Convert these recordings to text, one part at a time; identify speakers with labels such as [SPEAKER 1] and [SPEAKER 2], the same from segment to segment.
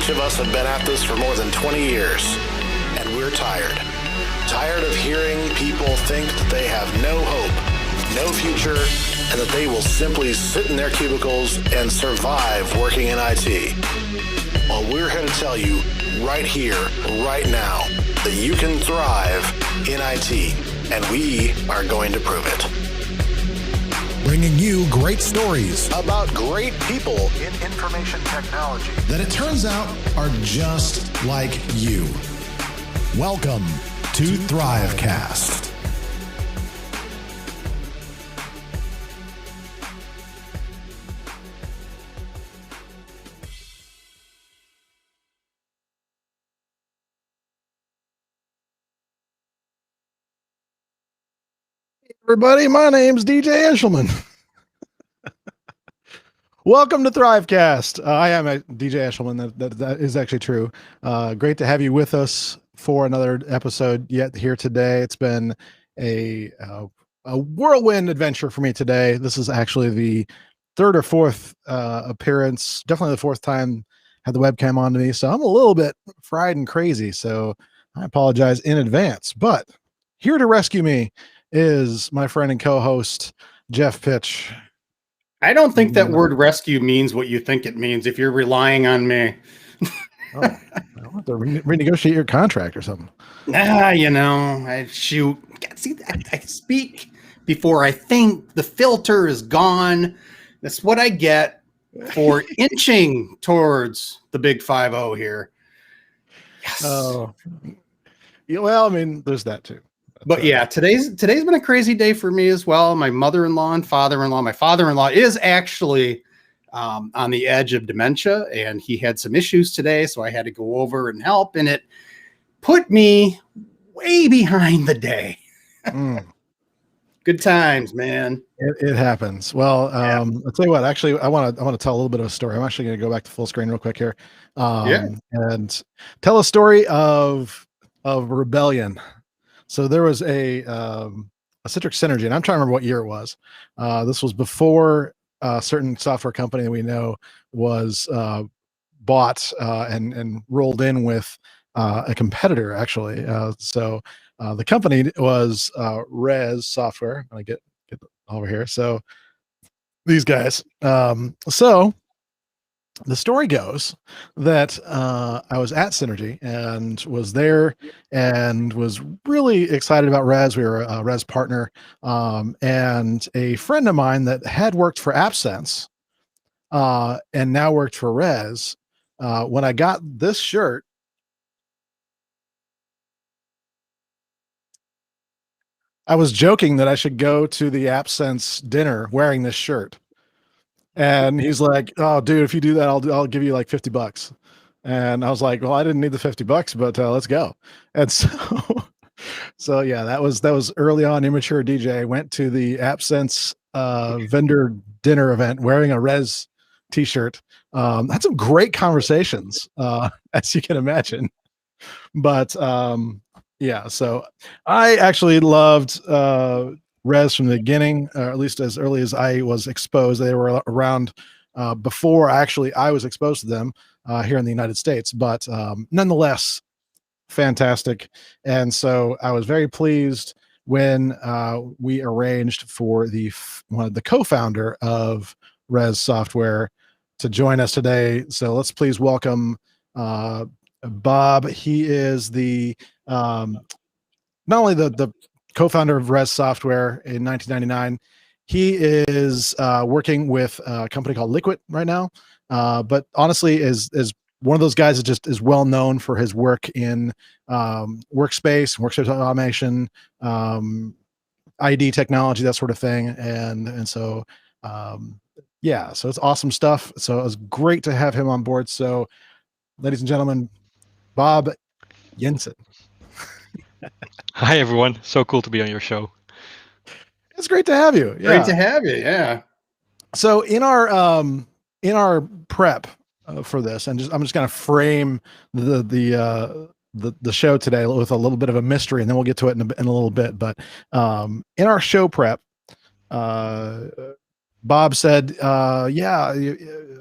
[SPEAKER 1] Each of us have been at this for more than 20 years, and we're tired. Tired of hearing people think that they have no hope, no future, and that they will simply sit in their cubicles and survive working in IT. Well, we're here to tell you right here, right now, that you can thrive in IT, and we are going to prove it.
[SPEAKER 2] Bringing you great stories
[SPEAKER 1] About great people in information technology.
[SPEAKER 2] that it turns out are just like you. Welcome to THRIVEcast.
[SPEAKER 3] Everybody, my name's DJ Eshelman. Welcome to THRIVEcast. I am a DJ Eshelman. That is actually true. Great to have you with us for another episode yet here today. It's been a whirlwind adventure for me today. This is actually the third or fourth appearance, definitely the fourth time I had the webcam on to me. So I'm a little bit fried and crazy. So I apologize in advance. But here to rescue me is my friend and co-host Jeff Pitch.
[SPEAKER 4] I don't think that word rescue means what you think it means if you're relying on me.
[SPEAKER 3] Oh, I'll have to renegotiate your contract or something.
[SPEAKER 4] I shoot. See, I speak before I think. The filter is gone. That's what I get for inching towards the big 5-0 here. Yes.
[SPEAKER 3] Oh, yeah, well, I mean, there's that too.
[SPEAKER 4] But yeah, today's been a crazy day for me as well. My mother-in-law and father-in-law. My father-in-law is actually on the edge of dementia, and he had some issues today, so I had to go over and help, and it put me way behind the day. Good times, man.
[SPEAKER 3] It happens. Well, I'll tell you what. Actually, I want to tell a little bit of a story. I'm actually going to go back to full screen real quick here, and tell a story of rebellion. So there was a Citrix Synergy, and I'm trying to remember what year it was. This was before a certain software company that we know was bought and rolled in with a competitor, actually. So the company was Res Software. I get over here. So these guys. So the story goes that I was at Synergy and was there and was really excited about Res. We were a Res partner, and a friend of mine that had worked for AppSense and now worked for Res. When I got this shirt, I was joking that I should go to the AppSense dinner wearing this shirt. And he's like, "Oh, dude, if you do that, I'll give you like $50." And I was like, "Well, I didn't need the $50, but let's go." And so yeah, that was early on. Immature DJ went to the AppSense vendor dinner event wearing a Res T-shirt. Had some great conversations, as you can imagine. But yeah, so I actually loved Res from the beginning, or at least as early as I was exposed. They were around before I was exposed to them here in the United States, but nonetheless, fantastic. And so I was very pleased when we arranged for the co-founder of Res Software to join us today. So let's please welcome Bob. He is the not only the co-founder of Res Software in 1999. He is working with a company called Liquid right now, but honestly is one of those guys that just is well known for his work in workspace automation, ID technology, that sort of thing. And so yeah, so it's awesome stuff. So it was great to have him on board. So ladies and gentlemen, Bob Janssen.
[SPEAKER 5] Hi, everyone. So cool to be on your show.
[SPEAKER 3] It's great to have you. Yeah.
[SPEAKER 4] Great to have you. Yeah.
[SPEAKER 3] So in our prep for this, and I'm just going to frame the show today with a little bit of a mystery, and then we'll get to it in a little bit. But in our show prep, Bob said, "Yeah,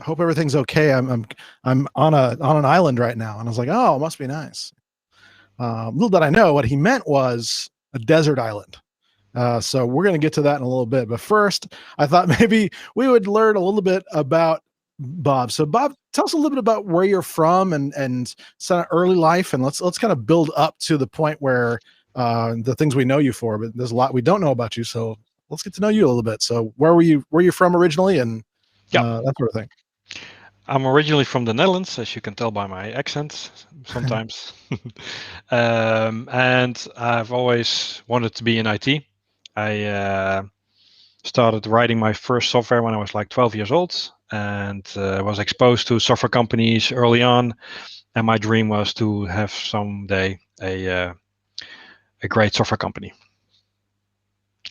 [SPEAKER 3] hope everything's okay. I'm on an island right now." And I was like, "Oh, it must be nice." Little did I know what he meant was a desert island. So we're going to get to that in a little bit. But first, I thought maybe we would learn a little bit about Bob. So, Bob, tell us a little bit about where you're from and sort of early life, and let's kind of build up to the point where the things we know you for. But there's a lot we don't know about you, so let's get to know you a little bit. So, where were you? Where you from originally, and
[SPEAKER 5] Yeah.
[SPEAKER 3] that sort of thing.
[SPEAKER 5] I'm originally from the Netherlands, as you can tell by my accent sometimes. And I've always wanted to be in IT. I started writing my first software when I was like 12 years old, and was exposed to software companies early on. And my dream was to have someday a great software company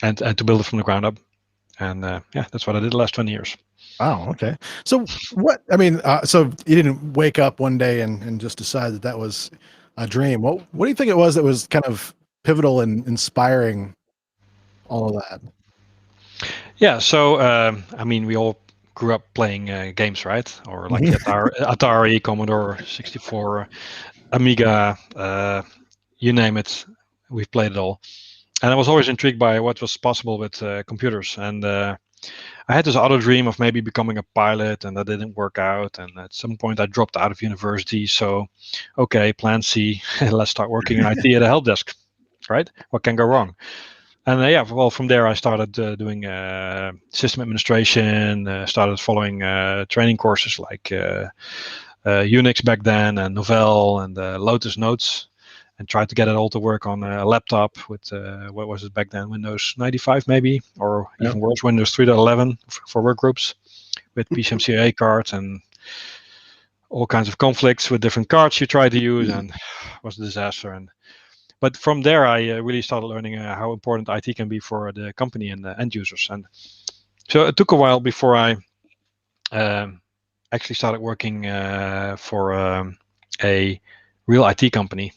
[SPEAKER 5] and to build it from the ground up. And yeah, that's what I did the last 20 years.
[SPEAKER 3] Wow. Okay. So what? I mean, so you didn't wake up one day and just decide that that was a dream. What do you think it was that was kind of pivotal and inspiring all of that?
[SPEAKER 5] Yeah, so I mean, we all grew up playing games, right? Or like Atari, Commodore 64, Amiga, you name it. We've played it all. And I was always intrigued by what was possible with computers. And I had this other dream of maybe becoming a pilot, and that didn't work out. And at some point, I dropped out of university. So, okay, plan C, let's start working in IT at a help desk, right? What can go wrong? And yeah, well, from there I started doing system administration. Started following training courses like Unix back then, and Novell and Lotus Notes, and tried to get it all to work on a laptop with what was it back then, Windows 95 maybe, or even worse, Windows 3.11 for work groups with PCMCIA cards and all kinds of conflicts with different cards you try to use, and it was a disaster. But from there, I really started learning how important IT can be for the company and the end users. And so it took a while before I actually started working for a real IT company,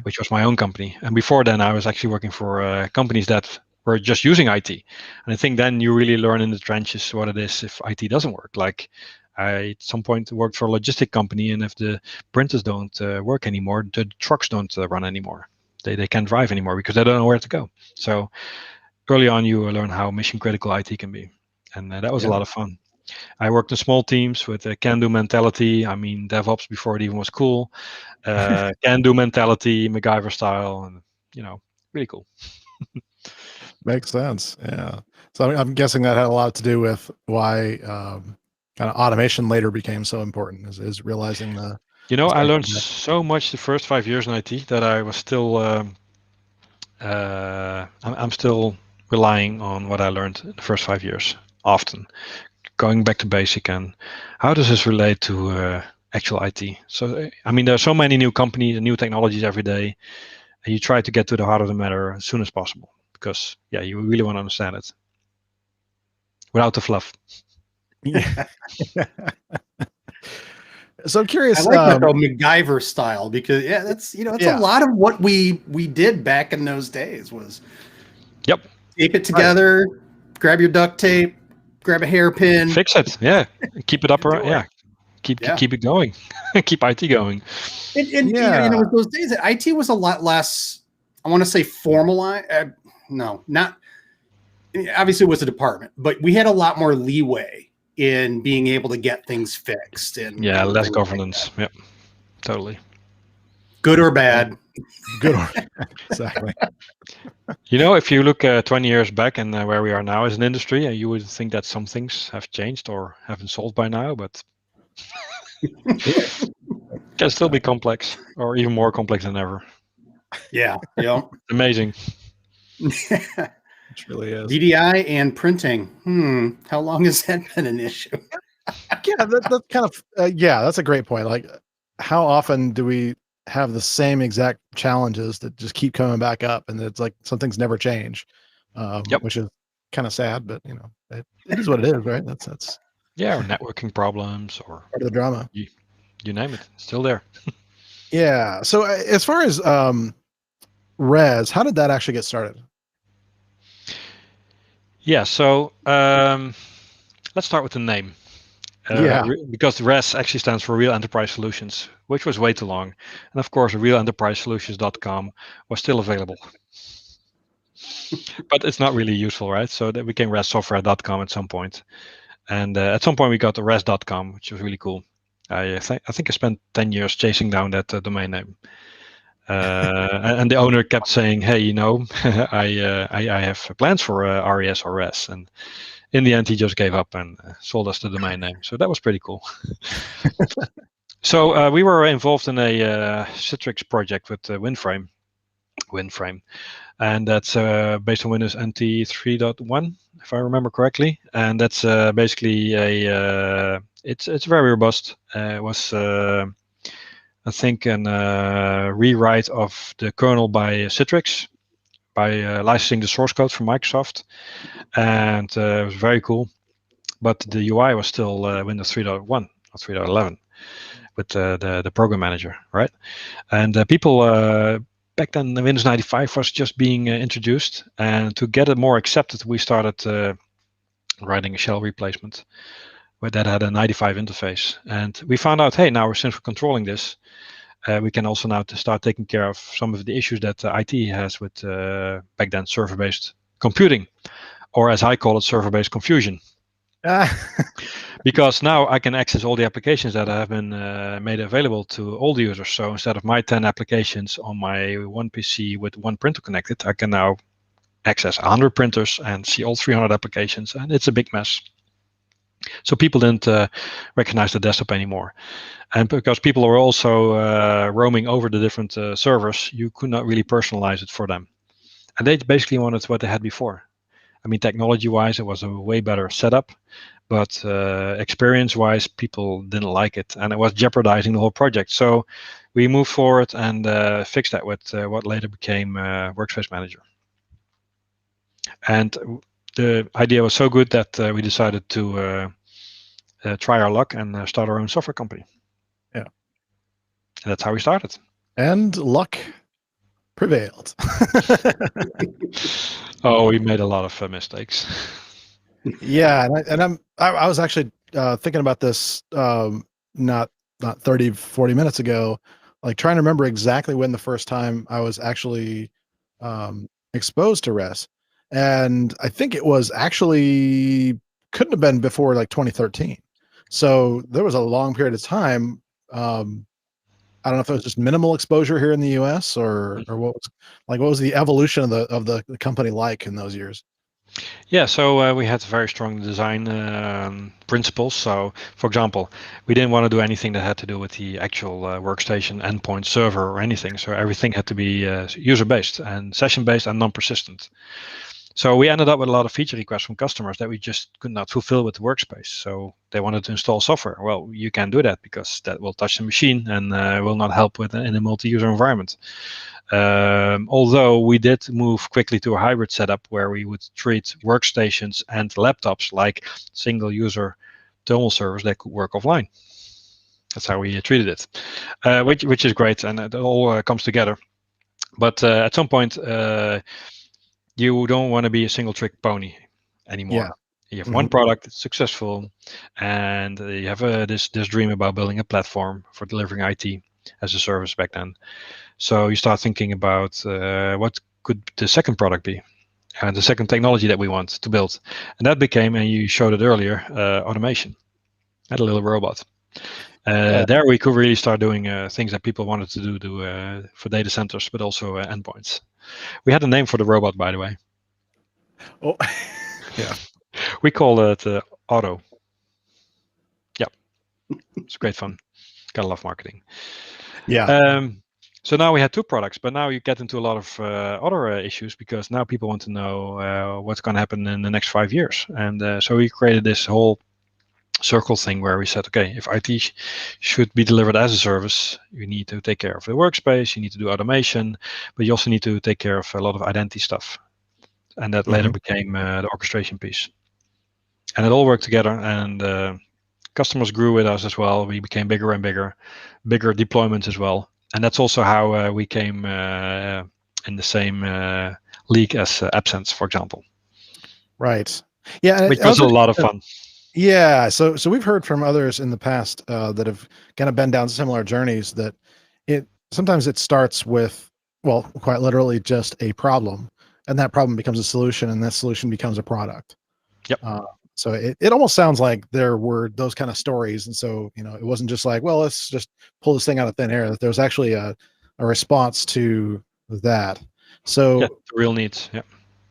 [SPEAKER 5] which was my own company. And before then, I was actually working for companies that were just using IT. And I think then you really learn in the trenches what it is if IT doesn't work. Like I, at some point, worked for a logistic company, and if the printers don't work anymore, the trucks don't run anymore. They can't drive anymore because they don't know where to go. So early on, you learn how mission critical IT can be, and that was a lot of fun. I worked in small teams with a can-do mentality. I mean, DevOps before it even was cool. Can-do mentality, MacGyver style, and really cool.
[SPEAKER 3] Makes sense. Yeah. So I'm guessing that had a lot to do with why kind of automation later became so important, is realizing the.
[SPEAKER 5] I learned so much the first 5 years in IT that I was still. I'm still relying on what I learned in the first 5 years. Often going back to basic and how does this relate to actual IT? So I mean, there are so many new companies and new technologies every day, and you try to get to the heart of the matter as soon as possible because you really want to understand it without the fluff.
[SPEAKER 3] Yeah. So I'm curious.
[SPEAKER 4] I like that though, MacGyver style, because that's it's a lot of what we did back in those days was
[SPEAKER 5] tape
[SPEAKER 4] it together, grab your duct tape, grab a hairpin,
[SPEAKER 5] fix it, keep it up, keep it going, keep IT going.
[SPEAKER 4] And those days IT was a lot less, I want to say formalized. No, not obviously it was a department, but we had a lot more leeway in being able to get things fixed and
[SPEAKER 5] less governance. Like totally.
[SPEAKER 4] Good or bad.
[SPEAKER 3] Good or exactly.
[SPEAKER 5] If you look 20 years back and where we are now as an industry, you would think that some things have changed or have been solved by now, but it can still be complex or even more complex than ever.
[SPEAKER 4] Yeah.
[SPEAKER 5] Amazing.
[SPEAKER 3] It really is.
[SPEAKER 4] VDI and printing. How long has that been an issue?
[SPEAKER 3] That's kind of that's a great point. Like, how often do we have the same exact challenges that just keep coming back up, and it's like some things never change, which is kind of sad. But it is what it is, right? That's
[SPEAKER 5] or networking problems or
[SPEAKER 3] part of the drama.
[SPEAKER 5] You name it, it's still there.
[SPEAKER 3] Yeah. So as far as Res, how did that actually get started?
[SPEAKER 5] Yeah, so let's start with the name.
[SPEAKER 3] Yeah.
[SPEAKER 5] Because RES actually stands for Real Enterprise Solutions, which was way too long. And of course, realenterprisesolutions.com was still available. But it's not really useful, right? So that became ressoftware.com at some point. And at some point, we got the res.com, which was really cool. I think I spent 10 years chasing down that domain name. And the owner kept saying, "Hey, I have plans for RES or RES." And in the end, he just gave up and sold us the domain name. So that was pretty cool. So we were involved in a Citrix project with Windframe, and that's based on Windows NT 3.1, if I remember correctly. And that's basically it's very robust. It was I think a rewrite of the kernel by Citrix by licensing the source code from Microsoft, and it was very cool. But the UI was still Windows 3.1 or 3.11 with the program manager, right? And people back then, the Windows 95 was just being introduced, and to get it more accepted, we started writing a shell replacement that had a 95 interface. And we found out, hey, now since we're controlling this, we can also now start taking care of some of the issues that IT has with back then server-based computing, or as I call it, server-based confusion. Because now I can access all the applications that have been made available to all the users. So instead of my 10 applications on my one PC with one printer connected, I can now access 100 printers and see all 300 applications, and it's a big mess. So people didn't recognize the desktop anymore. And because people were also roaming over the different servers, you could not really personalize it for them. And they basically wanted what they had before. I mean, technology-wise, it was a way better setup, but experience-wise, people didn't like it, and it was jeopardizing the whole project. So we moved forward and fixed that with what later became Workspace Manager. And the idea was so good that we decided to try our luck and start our own software company.
[SPEAKER 3] Yeah.
[SPEAKER 5] And that's how we started. And
[SPEAKER 3] luck prevailed.
[SPEAKER 5] Oh, we made a lot of mistakes.
[SPEAKER 3] Yeah, and I was actually thinking about this not 30, 40 minutes ago, like trying to remember exactly when the first time I was actually exposed to RES. And I think it was actually couldn't have been before like 2013. So there was a long period of time. I don't know if it was just minimal exposure here in the US or what was the evolution of the company like in those years?
[SPEAKER 5] Yeah, so we had very strong design principles. So, for example, we didn't want to do anything that had to do with the actual workstation, endpoint, server, or anything. So everything had to be user-based and session-based and non-persistent. So we ended up with a lot of feature requests from customers that we just could not fulfill with the workspace. So they wanted to install software. Well, you can't do that because that will touch the machine and will not help with in a multi-user environment. Although we did move quickly to a hybrid setup where we would treat workstations and laptops like single user terminal servers that could work offline. That's how we treated it, which is great, and it all comes together. But at some point, you don't want to be a single trick pony anymore.
[SPEAKER 3] Yeah.
[SPEAKER 5] You have one product that's successful, and you have this dream about building a platform for delivering IT as a service back then. So you start thinking about what could the second product be, and the second technology that we want to build. And that became, and you showed it earlier, automation. Had a little robot. There we could really start doing things that people wanted to do for data centers, but also endpoints. We had a name for the robot, by the way.
[SPEAKER 3] Oh, yeah.
[SPEAKER 5] We call it Auto. Yeah, it's great fun. Gotta love marketing.
[SPEAKER 3] Yeah.
[SPEAKER 5] So now we had two products, but now you get into a lot of other issues because now people want to know what's going to happen in the next 5 years. And so we created this whole circle thing where we said, okay, if IT should be delivered as a service, you need to take care of the workspace, you need to do automation, but you also need to take care of a lot of identity stuff. And that later became the orchestration piece. And it all worked together, and customers grew with us as well. We became bigger and bigger deployments as well. And that's also how we came in the same league as AppSense, for example.
[SPEAKER 3] Right. Yeah.
[SPEAKER 5] Which was a lot of fun.
[SPEAKER 3] Yeah, so we've heard from others in the past that have kind of been down similar journeys that it sometimes it starts with, well, quite literally just a problem, and that problem becomes a solution, and that solution becomes a product.
[SPEAKER 5] Yep.
[SPEAKER 3] Uh, so it almost sounds like there were those kind of stories, and so it wasn't just like, well, let's just pull this thing out of thin air. That there was actually a response to that.
[SPEAKER 5] Yeah,
[SPEAKER 3] So
[SPEAKER 5] the real needs. Yeah.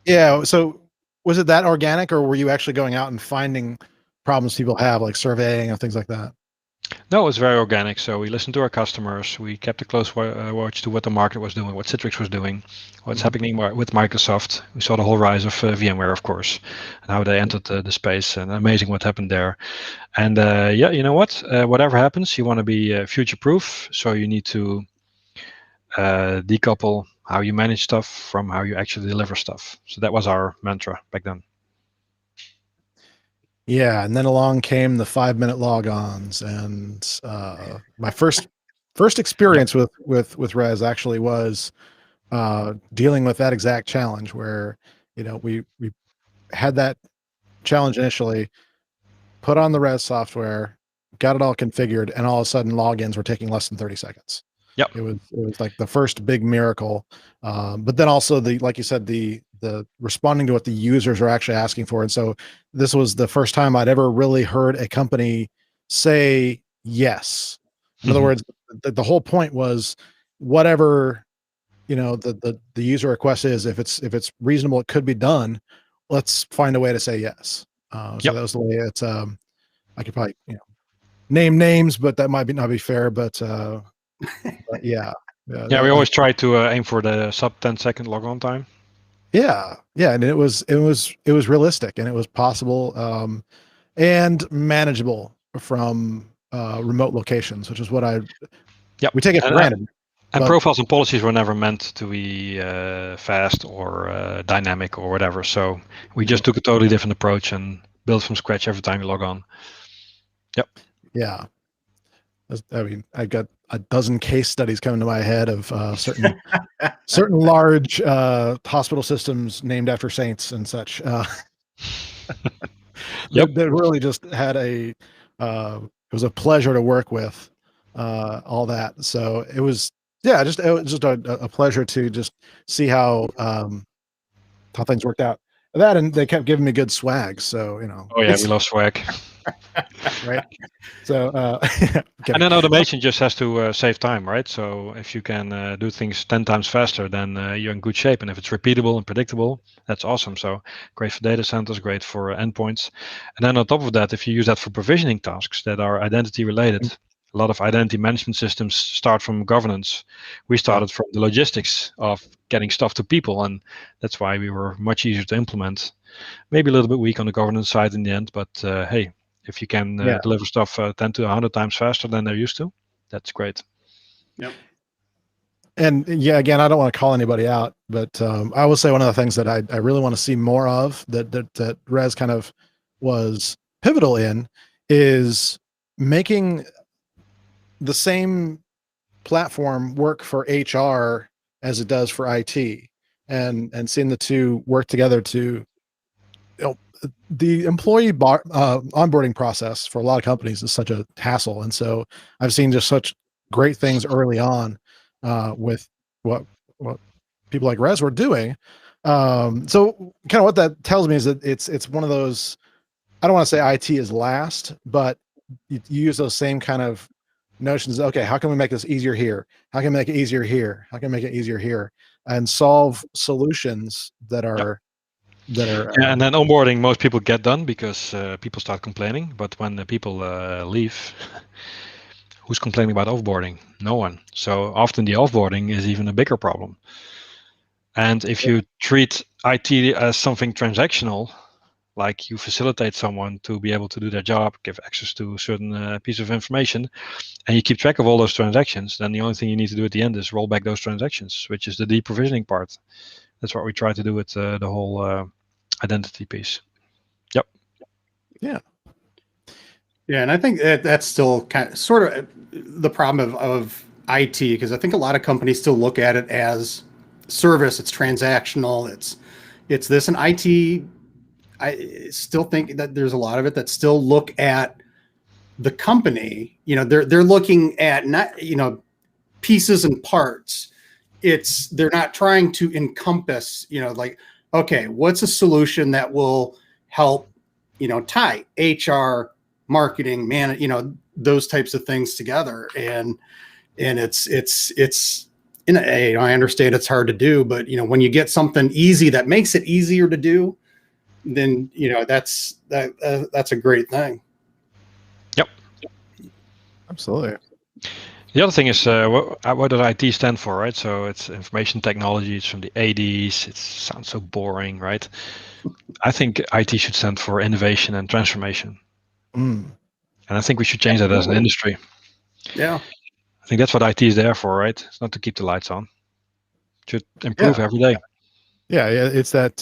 [SPEAKER 3] yeah, so was it that organic, or were you actually going out and finding problems people have, like surveying and things like that?
[SPEAKER 5] No, it was very organic. So we listened to our customers. We kept a close watch to what the market was doing, what Citrix was doing, what's happening with Microsoft. We saw the whole rise of VMware, of course, and how they entered the space, and amazing what happened there. And yeah, you know what? Whatever happens, you want to be future-proof. So you need to decouple how you manage stuff from how you actually deliver stuff. So that was our mantra back then.
[SPEAKER 3] Yeah, and then along came the 5-minute logons, and my first experience with Res actually was dealing with that exact challenge where we had that challenge initially, put on the Res software, got it all configured, and all of a sudden logins were taking less than 30 seconds.
[SPEAKER 5] Yep.
[SPEAKER 3] It was like the first big miracle. But then also like you said, the responding to what the users are actually asking for. And so this was the first time I'd ever really heard a company say yes. In other words, the whole point was whatever the user request is, if it's reasonable, it could be done. Let's find a way to say yes. So
[SPEAKER 5] Yep.
[SPEAKER 3] that was the way it's I could probably name names, but that might not be fair. But yeah.
[SPEAKER 5] Yeah, we always try to aim for the sub 10-second logon time.
[SPEAKER 3] Yeah, and it was realistic, and it was possible and manageable from remote locations, which is what we take it for granted.
[SPEAKER 5] And profiles and policies were never meant to be fast or dynamic or whatever. So we just took a totally different approach and built from scratch every time you log on. Yep.
[SPEAKER 3] Yeah. I mean, I got a dozen case studies coming to my head of certain large hospital systems named after saints and such.
[SPEAKER 5] Yep.
[SPEAKER 3] That really just had it was a pleasure to work with all that. So it was just a pleasure to just see how things worked out. That, and they kept giving me good swag. So
[SPEAKER 5] Oh yeah, we love swag.
[SPEAKER 3] Right. So
[SPEAKER 5] and then automation just has to save time, right? So if you can do things 10 times faster, then you're in good shape. And if it's repeatable and predictable, that's awesome. So great for data centers, great for endpoints. And then on top of that, if you use that for provisioning tasks that are identity related, a lot of identity management systems start from governance. We started from the logistics of getting stuff to people, and that's why we were much easier to implement. Maybe a little bit weak on the governance side in the end, but hey, if you can deliver stuff 10 to 100 times faster than they're used to, that's great.
[SPEAKER 4] Yep.
[SPEAKER 3] And yeah, again, I don't want to call anybody out, but I will say one of the things that I really want to see more of that Res kind of was pivotal in is making the same platform work for HR as it does for IT, and seeing the two work together to the employee onboarding process for a lot of companies is such a hassle. And so I've seen just such great things early on with what people like Res were doing. So kind of what that tells me is that it's one of those, I don't want to say IT is last, but you use those same kind of notions. Okay, how can we make this easier here? How can we make it easier here? How can we make it easier here? And solve solutions that are
[SPEAKER 5] and then onboarding most people get done because people start complaining. But when the people leave, who's complaining about offboarding? No one. So often the offboarding is even a bigger problem. And if you treat IT as something transactional, like you facilitate someone to be able to do their job, give access to a certain piece of information, and you keep track of all those transactions, then the only thing you need to do at the end is roll back those transactions, which is the deprovisioning part. That's what we try to do with the whole identity piece. Yep.
[SPEAKER 3] Yeah,
[SPEAKER 4] and I think that's still sort of the problem of IT, because I think a lot of companies still look at it as service. It's transactional. It's this, and IT I still think that there's a lot of it that still look at the company. They're looking at not, pieces and parts. They're not trying to encompass, like, okay, what's a solution that will help, tie HR, marketing, those types of things together. And it's I understand it's hard to do, but when you get something easy that makes it easier to do, then that's a great thing.
[SPEAKER 5] Yep.
[SPEAKER 3] Absolutely.
[SPEAKER 5] The other thing is, what does IT stand for, right? So it's information technology. It's from the 80s. It sounds so boring, right? I think IT should stand for innovation and transformation. And I think we should change that as an industry.
[SPEAKER 4] Yeah.
[SPEAKER 5] I think that's what IT is there for, right? It's not to keep the lights on. It should improve every day.
[SPEAKER 3] Yeah, it's that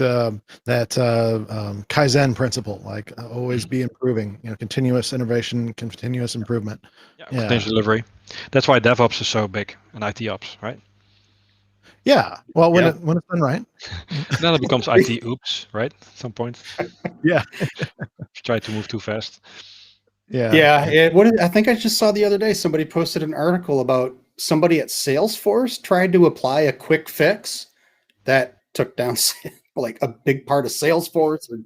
[SPEAKER 3] Kaizen principle, like always be improving. Continuous innovation, continuous improvement.
[SPEAKER 5] Continuous delivery. That's why DevOps is so big and IT Ops, right?
[SPEAKER 3] Yeah. Well, when it's done right,
[SPEAKER 5] then it becomes IT Oops, right? At some point.
[SPEAKER 3] Yeah.
[SPEAKER 5] If you try to move too fast.
[SPEAKER 3] Yeah.
[SPEAKER 4] Yeah. I think I just saw the other day somebody posted an article about somebody at Salesforce tried to apply a quick fix that took down like a big part of Salesforce or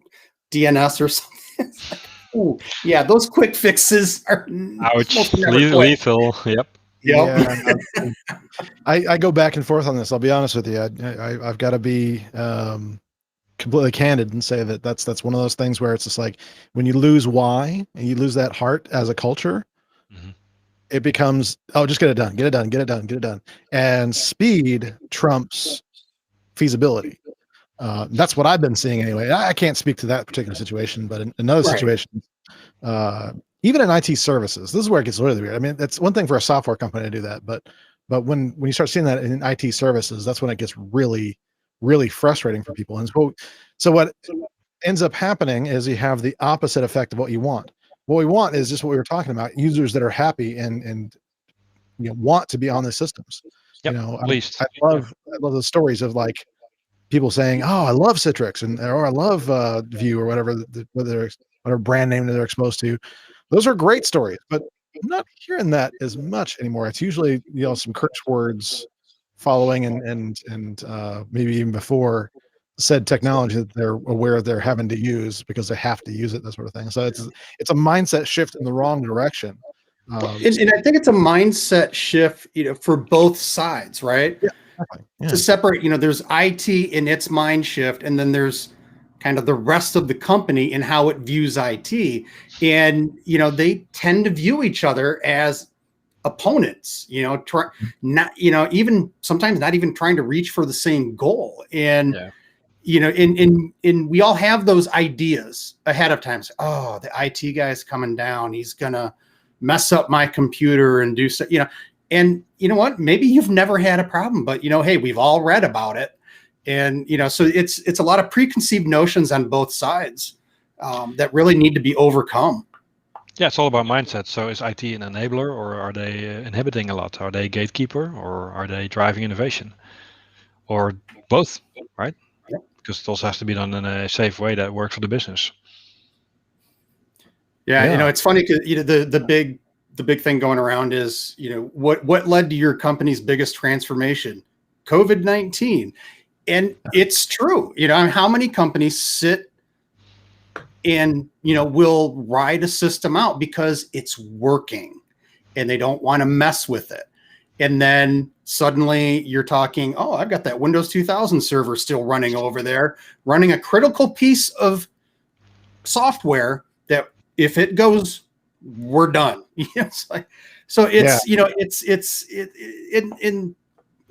[SPEAKER 4] DNS or something. Ooh, yeah, those quick fixes are
[SPEAKER 5] lethal. Yep.
[SPEAKER 3] Yeah. I go back and forth on this. I'll be honest with you. I've got to be completely candid and say that's one of those things where it's just like when you lose why and you lose that heart as a culture, it becomes, just get it done. And speed trumps feasibility. That's what I've been seeing anyway. I can't speak to that particular situation, but in other situations, even in IT services, this is where it gets really weird. I mean, that's one thing for a software company to do that, but when you start seeing that in IT services, that's when it gets really, really frustrating for people. And so what ends up happening is you have the opposite effect of what you want. What we want is just what we were talking about: users that are happy and want to be on the systems.
[SPEAKER 5] Yep,
[SPEAKER 3] I love the stories of like people saying, "Oh, I love Citrix," or "I love Vue," or whatever brand name that they're exposed to. Those are great stories, but I'm not hearing that as much anymore. It's usually some curse words following and maybe even before said technology that they're aware they're having to use because they have to use it, that sort of thing. So it's a mindset shift in the wrong direction.
[SPEAKER 4] And I think it's a mindset shift, for both sides, right?
[SPEAKER 3] Yeah, exactly. Yeah.
[SPEAKER 4] To separate, there's IT in its mind shift, and then there's kind of the rest of the company and how it views IT. And, they tend to view each other as opponents, even sometimes not even trying to reach for the same goal. And, and we all have those ideas ahead of time. So, the IT guy's coming down. He's going to mess up my computer and do so, and you know what, maybe you've never had a problem, but hey, we've all read about it. And, so it's a lot of preconceived notions on both sides that really need to be overcome.
[SPEAKER 5] Yeah, it's all about mindset. So is IT an enabler, or are they inhibiting a lot? Are they a gatekeeper, or are they driving innovation, or both, right?
[SPEAKER 4] Yep.
[SPEAKER 5] Because it also has to be done in a safe way that works for the business.
[SPEAKER 4] Yeah. It's funny because the big thing going around is, what led to your company's biggest transformation? COVID-19. And it's true. How many companies sit and, will ride a system out because it's working and they don't want to mess with it. And then suddenly you're talking, I've got that Windows 2000 server still running over there, running a critical piece of software that if it goes, we're done. It's like, so it's, I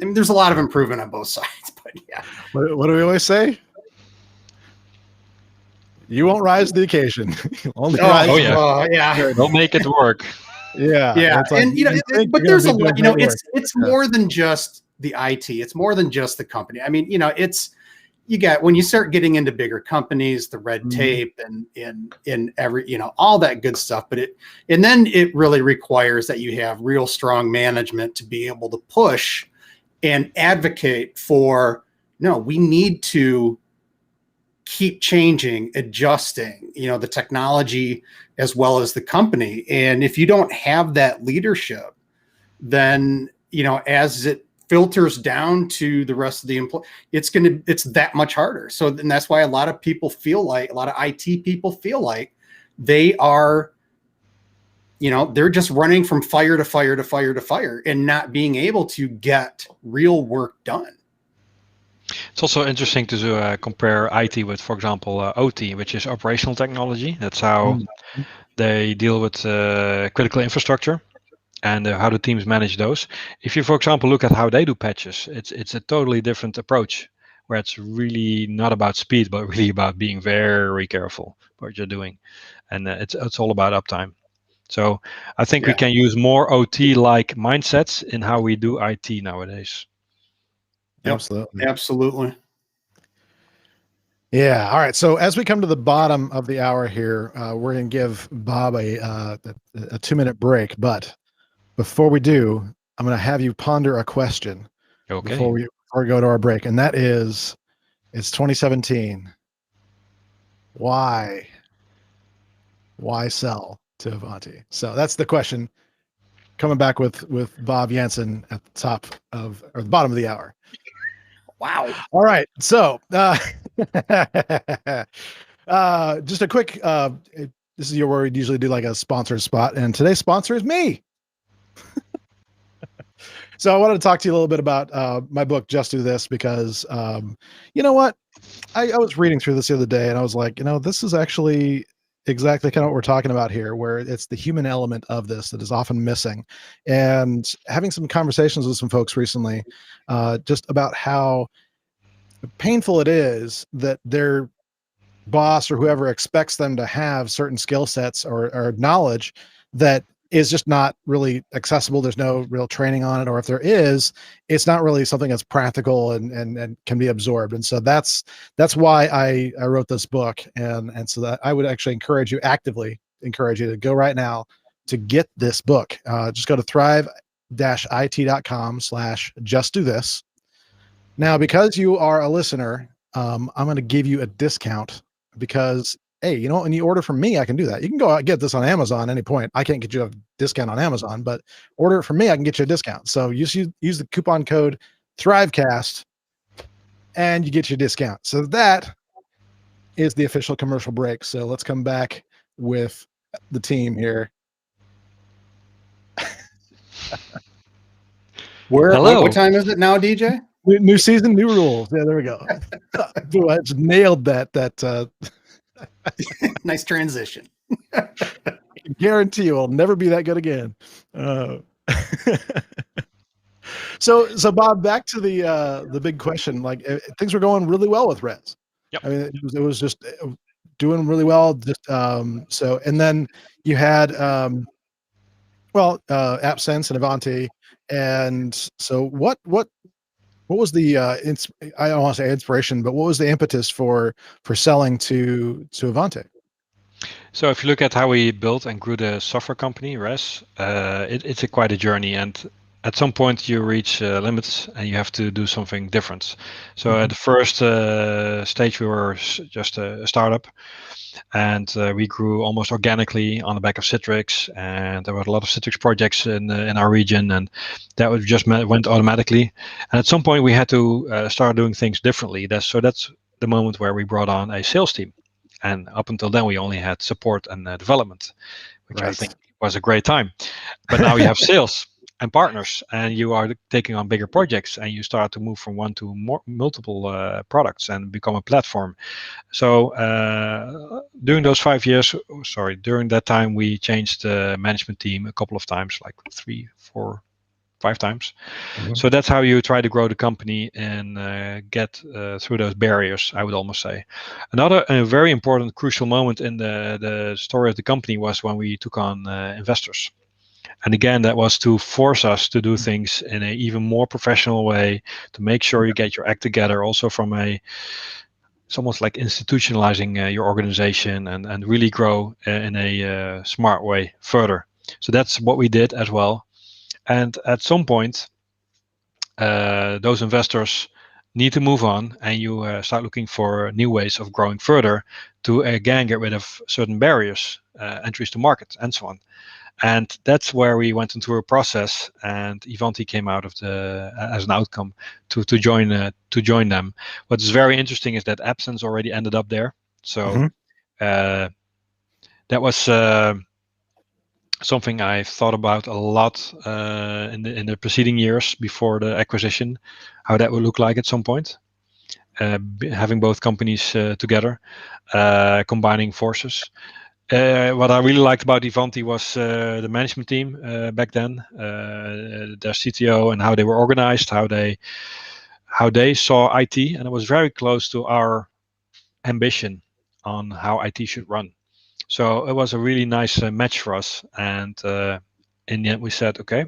[SPEAKER 4] mean, there's a lot of improvement on both sides, but yeah.
[SPEAKER 3] What do we always say? You won't rise to the occasion.
[SPEAKER 5] Don't make it work.
[SPEAKER 3] Yeah.
[SPEAKER 4] Like, and but there's a lot, it's more than just the IT. It's more than just the company. I mean, you got, when you start getting into bigger companies, the red tape and every, all that good stuff. And then it really requires that you have real strong management to be able to push and advocate for, no, we need to keep changing, adjusting, the technology as well as the company. And if you don't have that leadership, then, as it filters down to the rest of the employee, it's that much harder. So then that's why a lot of IT people feel like they are, they're just running from fire to fire to fire to fire and not being able to get real work done.
[SPEAKER 5] It's also interesting to compare IT with, for example, OT, which is operational technology. That's how they deal with critical infrastructure and how the teams manage those. If you, for example, look at how they do patches, it's a totally different approach, where it's really not about speed, but really about being very careful what you're doing, and it's all about uptime. So I think we can use more OT-like mindsets in how we do IT nowadays.
[SPEAKER 4] Yep,
[SPEAKER 3] Absolutely.
[SPEAKER 4] Absolutely.
[SPEAKER 3] Yeah. All right. So as we come to the bottom of the hour here, we're going to give Bob a 2-minute break. But before we do, I'm going to have you ponder a question before we go to our break. And that is, it's 2017. Why sell to Avanti? So that's the question. Coming back with Bob Janssen at the the bottom of the hour.
[SPEAKER 4] Wow.
[SPEAKER 3] All right. So just a quick, this is where we usually do like a sponsored spot, and today's sponsor is me. So I wanted to talk to you a little bit about my book, Just Do This, because you know what? I was reading through this the other day, and I was like, this is actually exactly kind of what we're talking about here, where it's the human element of this that is often missing. And having some conversations with some folks recently, just about how painful it is that their boss or whoever expects them to have certain skill sets or knowledge that is just not really accessible. There's no real training on it, or if there is, it's not really something that's practical and can be absorbed. And so that's why I wrote this book. And so that I would actually actively encourage you to go right now to get this book. Just go to thrive-it.com/justdothis. Now, because you are a listener, I'm going to give you a discount because, hey, when you order from me, I can do that. You can go out and get this on Amazon at any point. I can't get you a discount on Amazon, but order it from me, I can get you a discount. So use the coupon code THRIVEcast and you get your discount. So that is the official commercial break. So let's come back with the team here.
[SPEAKER 4] What time is it now, DJ?
[SPEAKER 3] New season, new rules. Yeah, there we go. Dude, I just nailed that.
[SPEAKER 4] Nice transition.
[SPEAKER 3] I guarantee you it'll never be that good again. So Bob, back to the big question. Like things were going really well with Res.
[SPEAKER 5] Yep.
[SPEAKER 3] I mean, it was just doing really well. Just so, and then you had AppSense and Avanti, and so what was the I don't want to say inspiration, but what was the impetus for selling to Avanti?
[SPEAKER 5] So if you look at how we built and grew the software company, Res, it's quite a journey, and at some point you reach limits and you have to do something different. So at the first stage, we were just a startup, and we grew almost organically on the back of Citrix, and there were a lot of Citrix projects in our region, and that went automatically. And at some point we had to start doing things differently. That's the moment where we brought on a sales team. And up until then, we only had support and development, which I think was a great time. But now you have sales and partners, and you are taking on bigger projects, and you start to move from one to multiple products and become a platform. So during those 5 years, during that time, we changed the management team a couple of times, like 3, 4, 5 times. Mm-hmm. So that's how you try to grow the company and get through those barriers, I would almost say. Another very important, crucial moment in the story of the company was when we took on investors. And again, that was to force us to do things in an even more professional way, to make sure you get your act together, also from it's almost like institutionalizing your organization and really grow in a smart way further. So that's what we did as well. And at some point, those investors need to move on, and you start looking for new ways of growing further to again get rid of certain barriers, entries to market, and so on. And that's where we went into a process, and Ivanti came out of as an outcome to join them. What's very interesting is that Absence already ended up there, so that was something I've thought about a lot in the preceding years before the acquisition, how that would look like at some point. Having both companies together, combining forces. What I really liked about Ivanti was the management team back then, their CTO, and how they were organized, how they saw IT, and it was very close to our ambition on how IT should run. So it was a really nice match for us, and in the end we said, okay,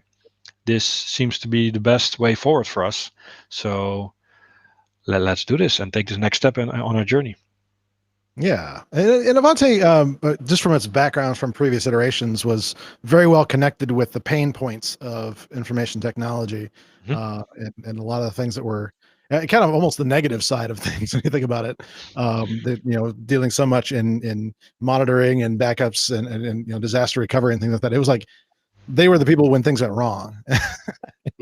[SPEAKER 5] this seems to be the best way forward for us. So let's do this and take this next step on our journey.
[SPEAKER 3] Yeah, and Ivanti, just from its background from previous iterations, was very well connected with the pain points of information technology, and a lot of the things that were kind of almost the negative side of things when you think about it. That dealing so much in monitoring and backups and disaster recovery and things like that. It was like they were the people when things went wrong.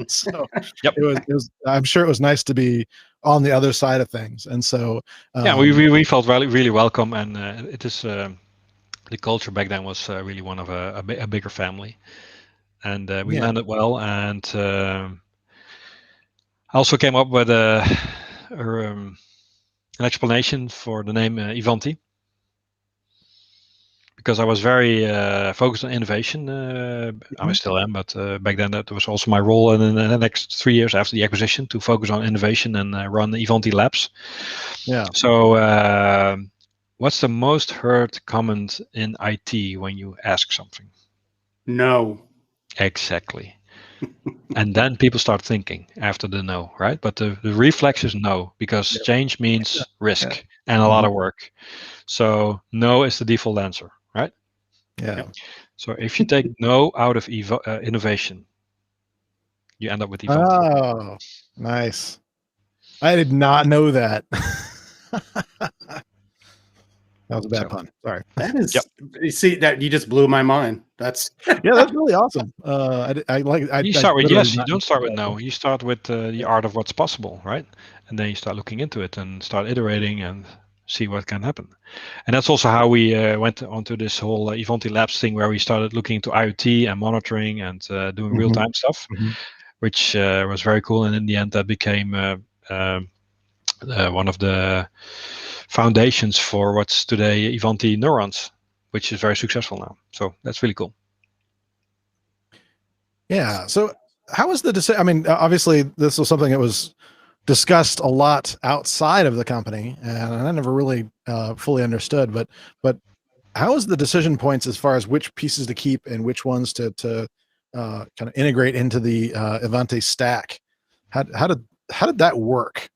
[SPEAKER 3] So
[SPEAKER 5] yep.
[SPEAKER 3] It was. I'm sure it was nice to be on the other side of things, and so
[SPEAKER 5] we felt really welcome, and it is the culture back then was really one of a bigger family, and we landed well, and I also came up with an explanation for the name Ivanti, because I was very focused on innovation. I still am, but back then that was also my role in the next 3 years after the acquisition, to focus on innovation and run the Ivanti Labs.
[SPEAKER 3] Yeah.
[SPEAKER 5] So what's the most heard comment in IT when you ask something?
[SPEAKER 4] No.
[SPEAKER 5] Exactly. And then people start thinking after the no, right? But the reflex is no, because change means risk and a lot of work. So no is the default answer, right?
[SPEAKER 3] Yeah.
[SPEAKER 5] So if you take no out of innovation, you end up with Ivanti.
[SPEAKER 3] Oh, nice. I did not know that. That was a bad pun. Sorry.
[SPEAKER 4] That is. You see that you just blew my mind. That's
[SPEAKER 3] that's really awesome. You
[SPEAKER 5] start with yes. You don't start with no. You start with the art of what's possible, right? And then you start looking into it and start iterating and see what can happen. And that's also how we went onto this whole Ivanti Labs thing, where we started looking into IoT and monitoring and doing real-time stuff, which was very cool. And in the end, that became one of the foundations for what's today Ivanti Neurons, which is very successful now. So that's really cool.
[SPEAKER 3] Yeah. So how was the decision? I mean, obviously this was something that was discussed a lot outside of the company, and I never really fully understood, but how was the decision points as far as which pieces to keep and which ones to kind of integrate into the Ivanti stack? How did that work?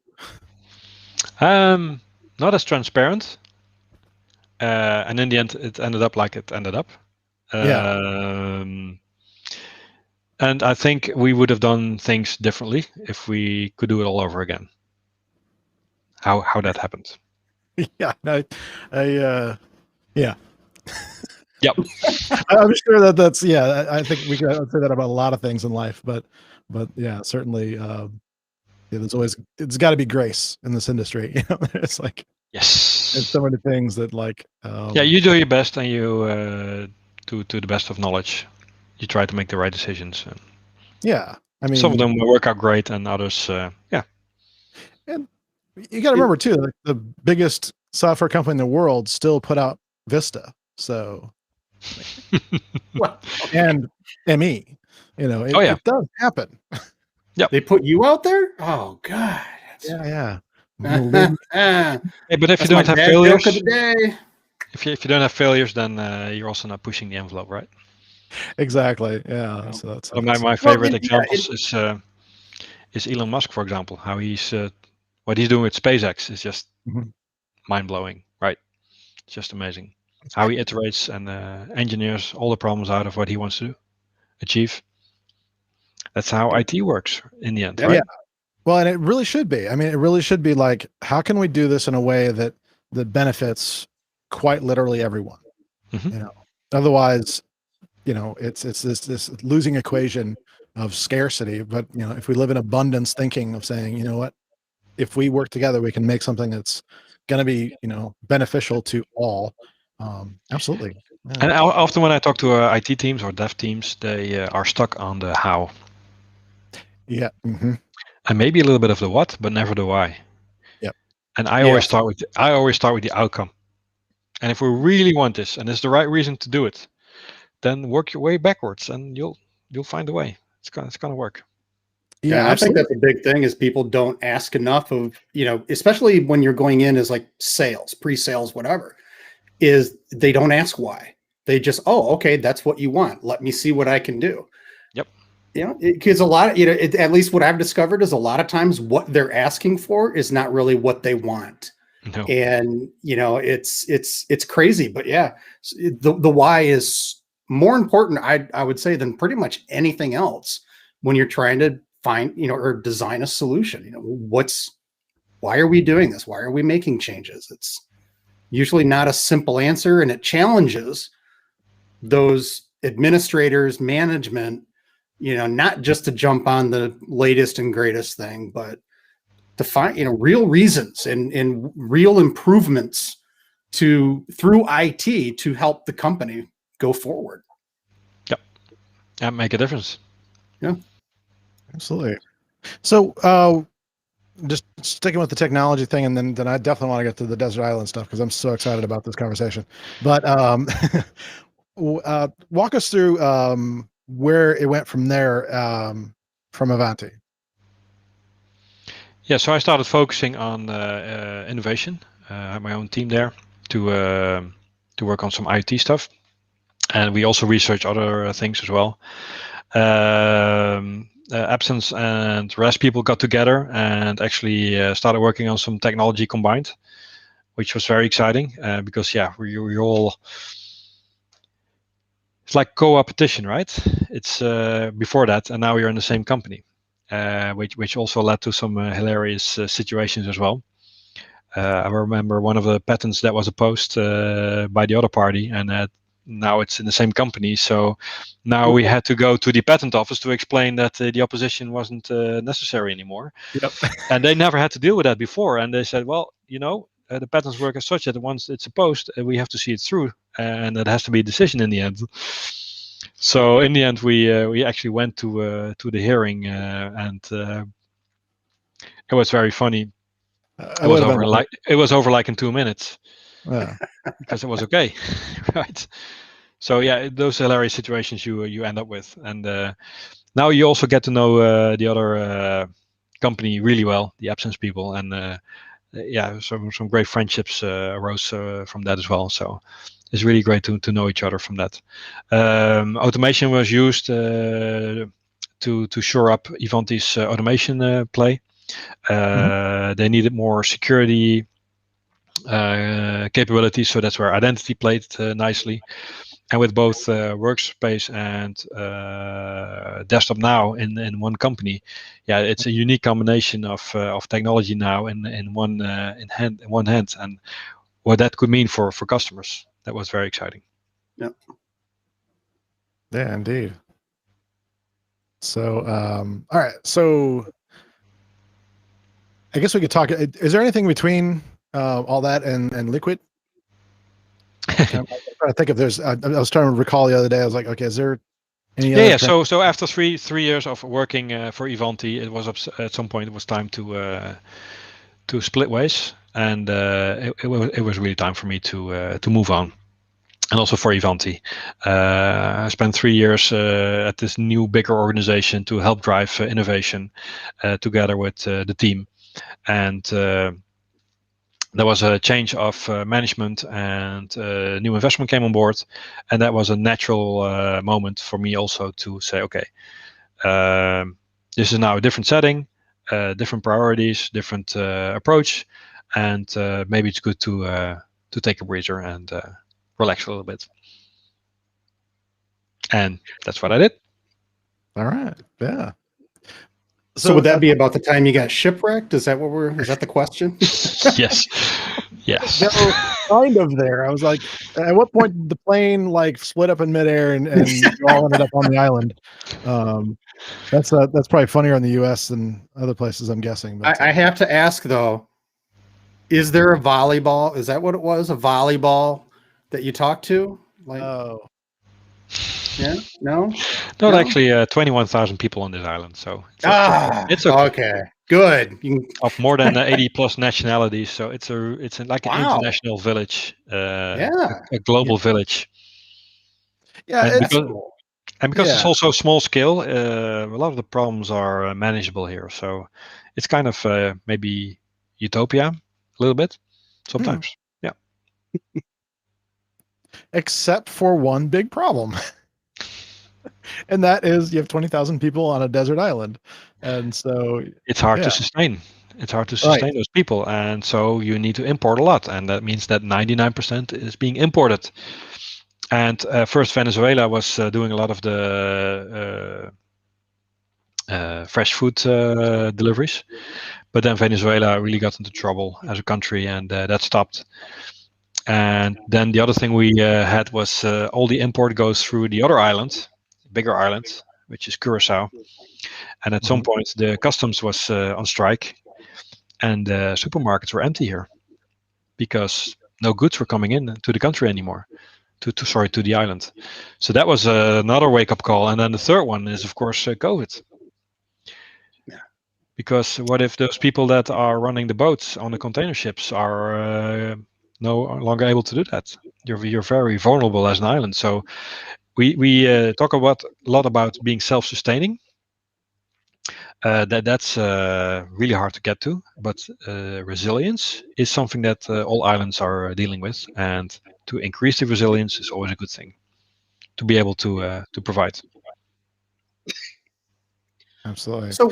[SPEAKER 5] Not as transparent, and in the end it ended up like it ended up. And I think we would have done things differently if we could do it all over again. How that happened.
[SPEAKER 3] Yeah. Yeah.
[SPEAKER 5] Yep.
[SPEAKER 3] I'm sure that's I think we can say that about a lot of things in life, but yeah, certainly it's got to be grace in this industry. It's like there's so many things that
[SPEAKER 5] you do your best, and you to the best of knowledge, you try to make the right decisions.
[SPEAKER 3] Yeah, I mean,
[SPEAKER 5] some of them will work out great, and others,
[SPEAKER 3] And you got to remember too, like the biggest software company in the world still put out Vista, so and ME. It does happen.
[SPEAKER 5] Yeah,
[SPEAKER 4] they put you out there. Oh God.
[SPEAKER 3] Yeah.
[SPEAKER 5] Hey, but if you don't have failures, if you don't have failures, then you're also not pushing the envelope, right?
[SPEAKER 3] Exactly. Yeah. So that's
[SPEAKER 5] one of my favorite examples is Elon Musk, for example. How he's what he's doing with SpaceX is just mind blowing, right? It's just amazing how he iterates and engineers all the problems out of what he wants to achieve. That's how IT works in the end, right?
[SPEAKER 3] Well, and it really should be. I mean, it really should be like, how can we do this in a way that benefits quite literally everyone?
[SPEAKER 5] Mhm.
[SPEAKER 3] You know, otherwise, it's this losing equation of scarcity. But if we live in abundance thinking of saying, you know what, if we work together, we can make something that's going to be, beneficial to all. Absolutely. Yeah.
[SPEAKER 5] And often when I talk to IT teams or dev teams, they are stuck on the how
[SPEAKER 3] Yeah. Mm-hmm.
[SPEAKER 5] and maybe a little bit of the what, but never the why.
[SPEAKER 3] Yep.
[SPEAKER 5] And I
[SPEAKER 4] Yeah.
[SPEAKER 5] always start with the outcome. And if we really want this, and it's the right reason to do it, then work your way backwards, and you'll find a way. It's gonna work.
[SPEAKER 4] Yeah, and I think that's a big thing is people don't ask enough of, especially when you're going in as like sales, pre-sales, whatever, is they don't ask why. They just, oh, okay, that's what you want. Let me see what I can do.
[SPEAKER 5] Yep.
[SPEAKER 4] Because a lot of, at least what I've discovered is a lot of times what they're asking for is not really what they want.
[SPEAKER 5] No.
[SPEAKER 4] And, it's crazy, but yeah, the why is more important, I would say, than pretty much anything else when you're trying to find, or design a solution. Why are we doing this? Why are we making changes? It's usually not a simple answer, and it challenges those administrators, management, not just to jump on the latest and greatest thing, but to find, real reasons and real improvements through IT to help the company go forward.
[SPEAKER 5] Yep. And make a difference.
[SPEAKER 4] Yeah.
[SPEAKER 3] Absolutely. So, just sticking with the technology thing, and then I definitely want to get to the desert island stuff because I'm so excited about this conversation. But walk us through where it went from there, from Avanti.
[SPEAKER 5] Yeah, so I started focusing on innovation. I had my own team there to work on some IT stuff, and we also research other things as well. Absence and REST people got together and actually started working on some technology combined, which was very exciting because we all, it's like co-opetition, right? It's before that, and now we're in the same company, which also led to some hilarious situations as well. I remember one of the patents that was opposed by the other party, and now it's in the same company. So now we had to go to the patent office to explain that the opposition wasn't necessary anymore.
[SPEAKER 3] Yep.
[SPEAKER 5] And they never had to deal with that before. And they said, well, the patents work as such that once it's opposed, we have to see it through, and it has to be a decision in the end. So in the end, we actually went to the hearing, and it was very funny. It was over like in 2 minutes.
[SPEAKER 3] Yeah.
[SPEAKER 5] Because it was okay, right? So yeah, those hilarious situations you end up with, and now you also get to know the other company really well, the Absence people, and some great friendships arose from that as well. So it's really great to know each other from that. Automation was used to shore up Ivanti's automation play. They needed more security capabilities, so that's where identity played nicely. And with both workspace and desktop now in one company, it's a unique combination of technology now in one hand, and what that could mean for customers. That was very exciting.
[SPEAKER 4] Yeah.
[SPEAKER 3] Yeah, indeed. So, all right. So, I guess we could talk. Is there anything between all that and Liquid? I'm trying to think if there's. I was trying to recall the other day. I was like, okay, is there any?
[SPEAKER 5] Yeah. So after three years of working for Ivanti, it was at some point it was time to split ways, and it was really time for me to move on. And also for Ivanti. I spent 3 years at this new, bigger organization to help drive innovation together with the team. And there was a change of management, and new investment came on board. And that was a natural moment for me also to say, okay, this is now a different setting, different priorities, different approach. And maybe it's good to take a breather and relax a little bit. And that's what I did.
[SPEAKER 3] All right. Yeah.
[SPEAKER 4] So would that be about the time you got shipwrecked? Is that the question?
[SPEAKER 5] Yes. Yes.
[SPEAKER 3] No, kind of there. I was like, at what point did the plane like split up in midair and you all ended up on the island? That's probably funnier in the U.S. than other places, I'm guessing. But
[SPEAKER 4] I have to ask though, is there a volleyball? Is that what it was? A volleyball that you talked to? Like,
[SPEAKER 3] oh,
[SPEAKER 4] yeah, no,
[SPEAKER 5] No,
[SPEAKER 4] no.
[SPEAKER 5] actually, 21,000 people on this island, so it's okay.
[SPEAKER 4] Okay, good.
[SPEAKER 5] Of more than 80 plus nationalities, so it's like an
[SPEAKER 4] Wow.
[SPEAKER 5] international village,
[SPEAKER 4] Yeah.
[SPEAKER 5] a global village,
[SPEAKER 3] yeah,
[SPEAKER 5] and
[SPEAKER 3] it's
[SPEAKER 5] because it's
[SPEAKER 3] yeah.
[SPEAKER 5] also small scale, a lot of the problems are manageable here. So it's kind of maybe utopia a little bit sometimes. Yeah,
[SPEAKER 3] Except for one big problem, and that is you have 20,000 people on a desert island, and so
[SPEAKER 5] it's hard to
[SPEAKER 3] yeah,
[SPEAKER 5] sustain. It's hard to
[SPEAKER 3] right.
[SPEAKER 5] sustain those people, and so you need to import a lot, and that means that 99% is being imported. And first, Venezuela was doing a lot of the fresh food deliveries, but then Venezuela really got into trouble as a country, and that stopped. And then the other thing we had was all the import goes through the other island, bigger island, which is Curacao. And at some point, the customs was on strike, and supermarkets were empty here because no goods were coming in to the country anymore. To the island. So that was another wake up call. And then the third one is, of course, COVID.
[SPEAKER 4] Yeah.
[SPEAKER 5] Because what if those people that are running the boats on the container ships are no longer able to do that? You're very vulnerable as an island. So we talk a lot about being self-sustaining. That's really hard to get to, but resilience is something that all islands are dealing with, and to increase the resilience is always a good thing to be able to provide.
[SPEAKER 3] Absolutely.
[SPEAKER 4] So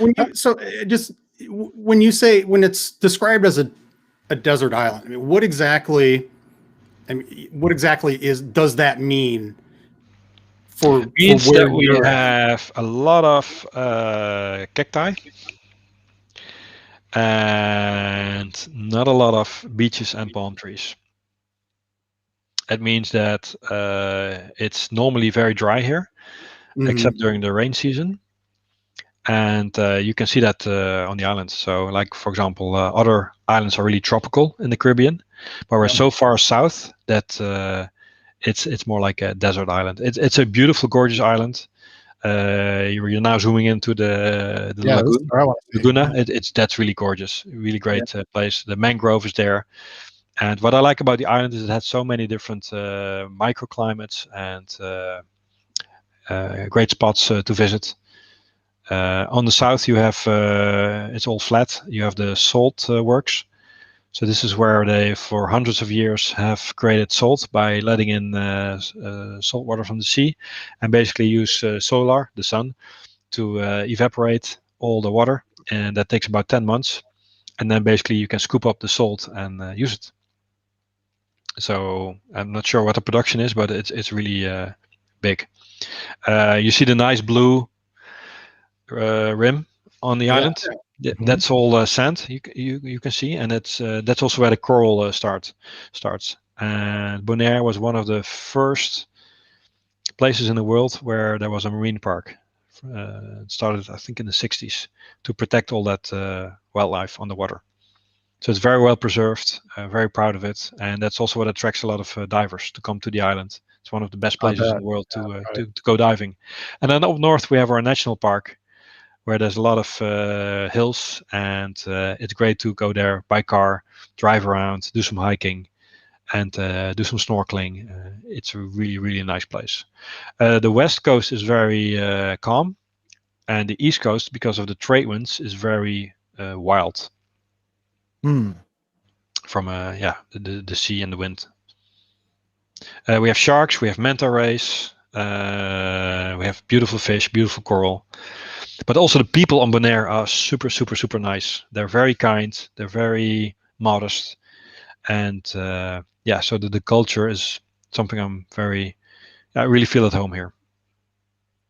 [SPEAKER 4] when you say when it's described as a desert island, I mean, what exactly does that mean for
[SPEAKER 5] Means
[SPEAKER 4] where
[SPEAKER 5] that we
[SPEAKER 4] you're at?
[SPEAKER 5] have a lot of cacti and not a lot of beaches and palm trees. It means that it's normally very dry here, except during the rain season. And you can see that on the islands. So, like for example, other islands are really tropical in the Caribbean, but we're so far south that it's more like a desert island. It's a beautiful, gorgeous island. You're now zooming into the
[SPEAKER 3] Yeah, this is
[SPEAKER 5] lagoon,
[SPEAKER 3] where I want to be.
[SPEAKER 5] Laguna. That's really gorgeous, really great place. The mangrove is there, and what I like about the island is it has so many different microclimates and great spots to visit. On the south, you have it's all flat. You have the salt works. So this is where they, for hundreds of years, have created salt by letting in salt water from the sea, and basically use solar, the sun, to evaporate all the water, and that takes about 10 months. And then basically you can scoop up the salt and use it. So I'm not sure what the production is, but it's really big. You see the nice blue rim on the island. That's all sand you can see, and that's also where the coral starts. And Bonaire was one of the first places in the world where there was a marine park. It started, I think, in the 60s to protect all that wildlife on the water. So it's very well preserved. Very proud of it, and that's also what attracts a lot of divers to come to the island. It's one of the best places in the world to go diving. And then up north we have our national park, where there's a lot of hills, and it's great to go there by car, drive around, do some hiking, and do some snorkeling. It's a really, really nice place. The west coast is very calm, and the east coast, because of the trade winds, is very wild. From the sea and the wind. We have sharks, we have manta rays, we have beautiful fish, beautiful coral. But also the people on Bonaire are super, super, super nice. They're very kind. They're very modest. And so the culture is something I really feel at home here.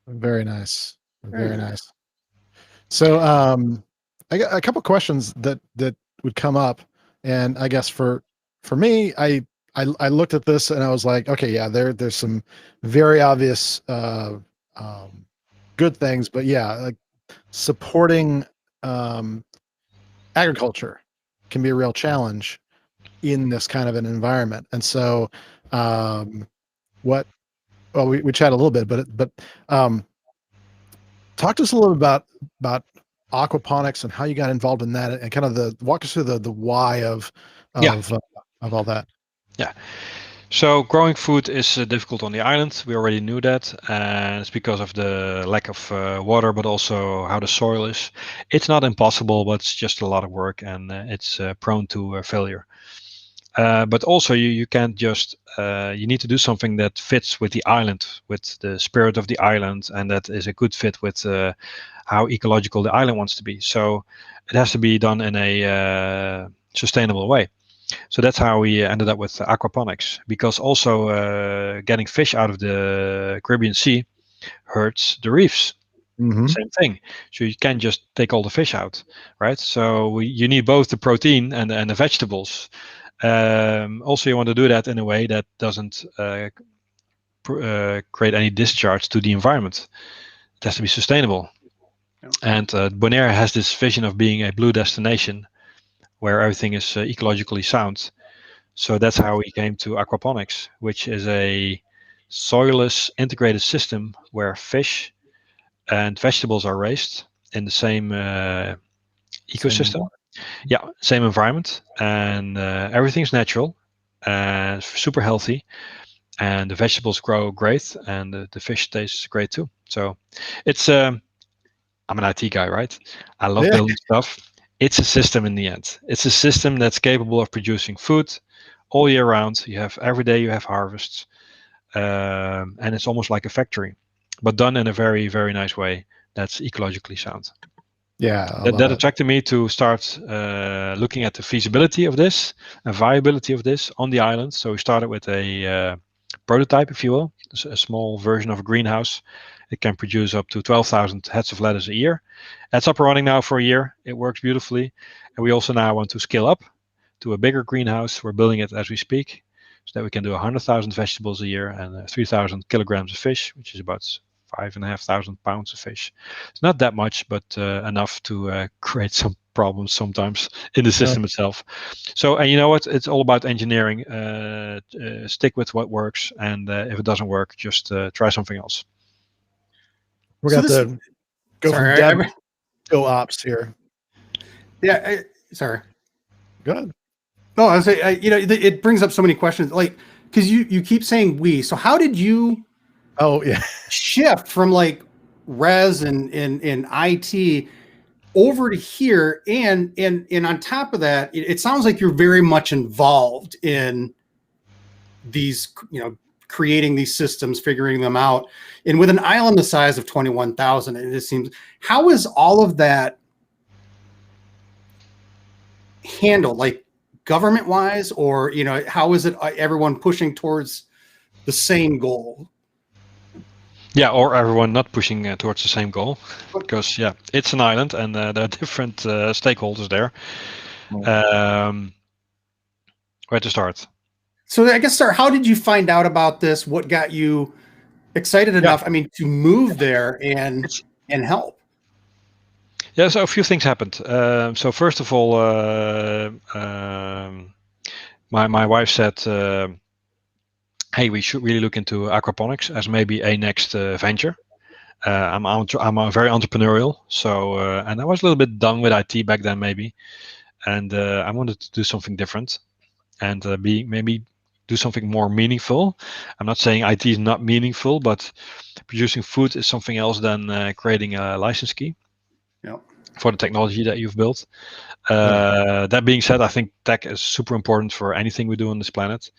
[SPEAKER 3] Very nice. Very nice. So I got a couple questions that would come up, and I guess for me, I looked at this and I was like, okay, yeah, there's some very obvious good things, but yeah, like supporting agriculture can be a real challenge in this kind of an environment. And so what well we chat a little bit, but talk to us a little bit about aquaponics and how you got involved in that, and kind of walk us through the why of
[SPEAKER 5] Yeah.
[SPEAKER 3] all that.
[SPEAKER 5] Yeah. So growing food is difficult on the island. We already knew that, and it's because of the lack of water, but also how the soil is. It's not impossible, but it's just a lot of work, and it's prone to failure. But also, you can't just. You need to do something that fits with the island, with the spirit of the island, and that is a good fit with how ecological the island wants to be. So it has to be done in a sustainable way. So that's how we ended up with aquaponics, because also getting fish out of the Caribbean Sea hurts the reefs.
[SPEAKER 3] Mm-hmm.
[SPEAKER 5] Same thing. So you can't just take all the fish out, right? So you need both the protein and the vegetables. Also, you want to do that in a way that doesn't create any discharge to the environment. It has to be sustainable.
[SPEAKER 4] Yeah.
[SPEAKER 5] And Bonaire has this vision of being a blue destination where everything is ecologically sound. So that's how we came to aquaponics, which is a soilless integrated system where fish and vegetables are raised in the same ecosystem. Same environment, and everything's natural and super healthy, and the vegetables grow great, and the fish tastes great too. So it's I'm an IT guy, right? I love building stuff. It's a system in the end. It's a system that's capable of producing food all year round. You have every day you have harvests, and it's almost like a factory, but done in a very, very nice way that's ecologically sound.
[SPEAKER 3] Yeah,
[SPEAKER 5] That attracted me to start looking at the feasibility of this and viability of this on the island. So we started with a prototype, if you will, a small version of a greenhouse. It can produce up to 12,000 heads of lettuce a year. It's up and running now for a year. It works beautifully. And we also now want to scale up to a bigger greenhouse. We're building it as we speak, so that we can do 100,000 vegetables a year and 3,000 kilograms of fish, which is about 5,500 pounds of fish. It's not that much, but enough to create some problems sometimes in the system itself. So, and you know what? It's all about engineering. Stick with what works, and if it doesn't work, just try something else.
[SPEAKER 3] We're going to go from dev to ops here.
[SPEAKER 4] Yeah, sorry.
[SPEAKER 3] Good.
[SPEAKER 4] No, I was saying, it brings up so many questions, like, because you keep saying we. So how did you shift from like res and IT over to here, and on top of that, it sounds like you're very much involved in these, creating these systems, figuring them out, and with an island the size of 21,000, it just seems, how is all of that handled, like government wise, or how is it everyone pushing towards the same goal?
[SPEAKER 5] Yeah, or everyone not pushing towards the same goal, because it's an island and there are different stakeholders there. Where to start?
[SPEAKER 4] So I guess, how did you find out about this? What got you excited enough, to move there and help?
[SPEAKER 5] Yeah, so a few things happened. So first of all, my wife said, hey, we should really look into aquaponics as maybe a next venture. I'm very entrepreneurial, so and I was a little bit done with IT back then, maybe, and I wanted to do something different, and maybe do something more meaningful. I'm not saying IT is not meaningful, but producing food is something else than creating a license key for the technology that you've built. That being said, I think tech is super important for anything we do on this planet.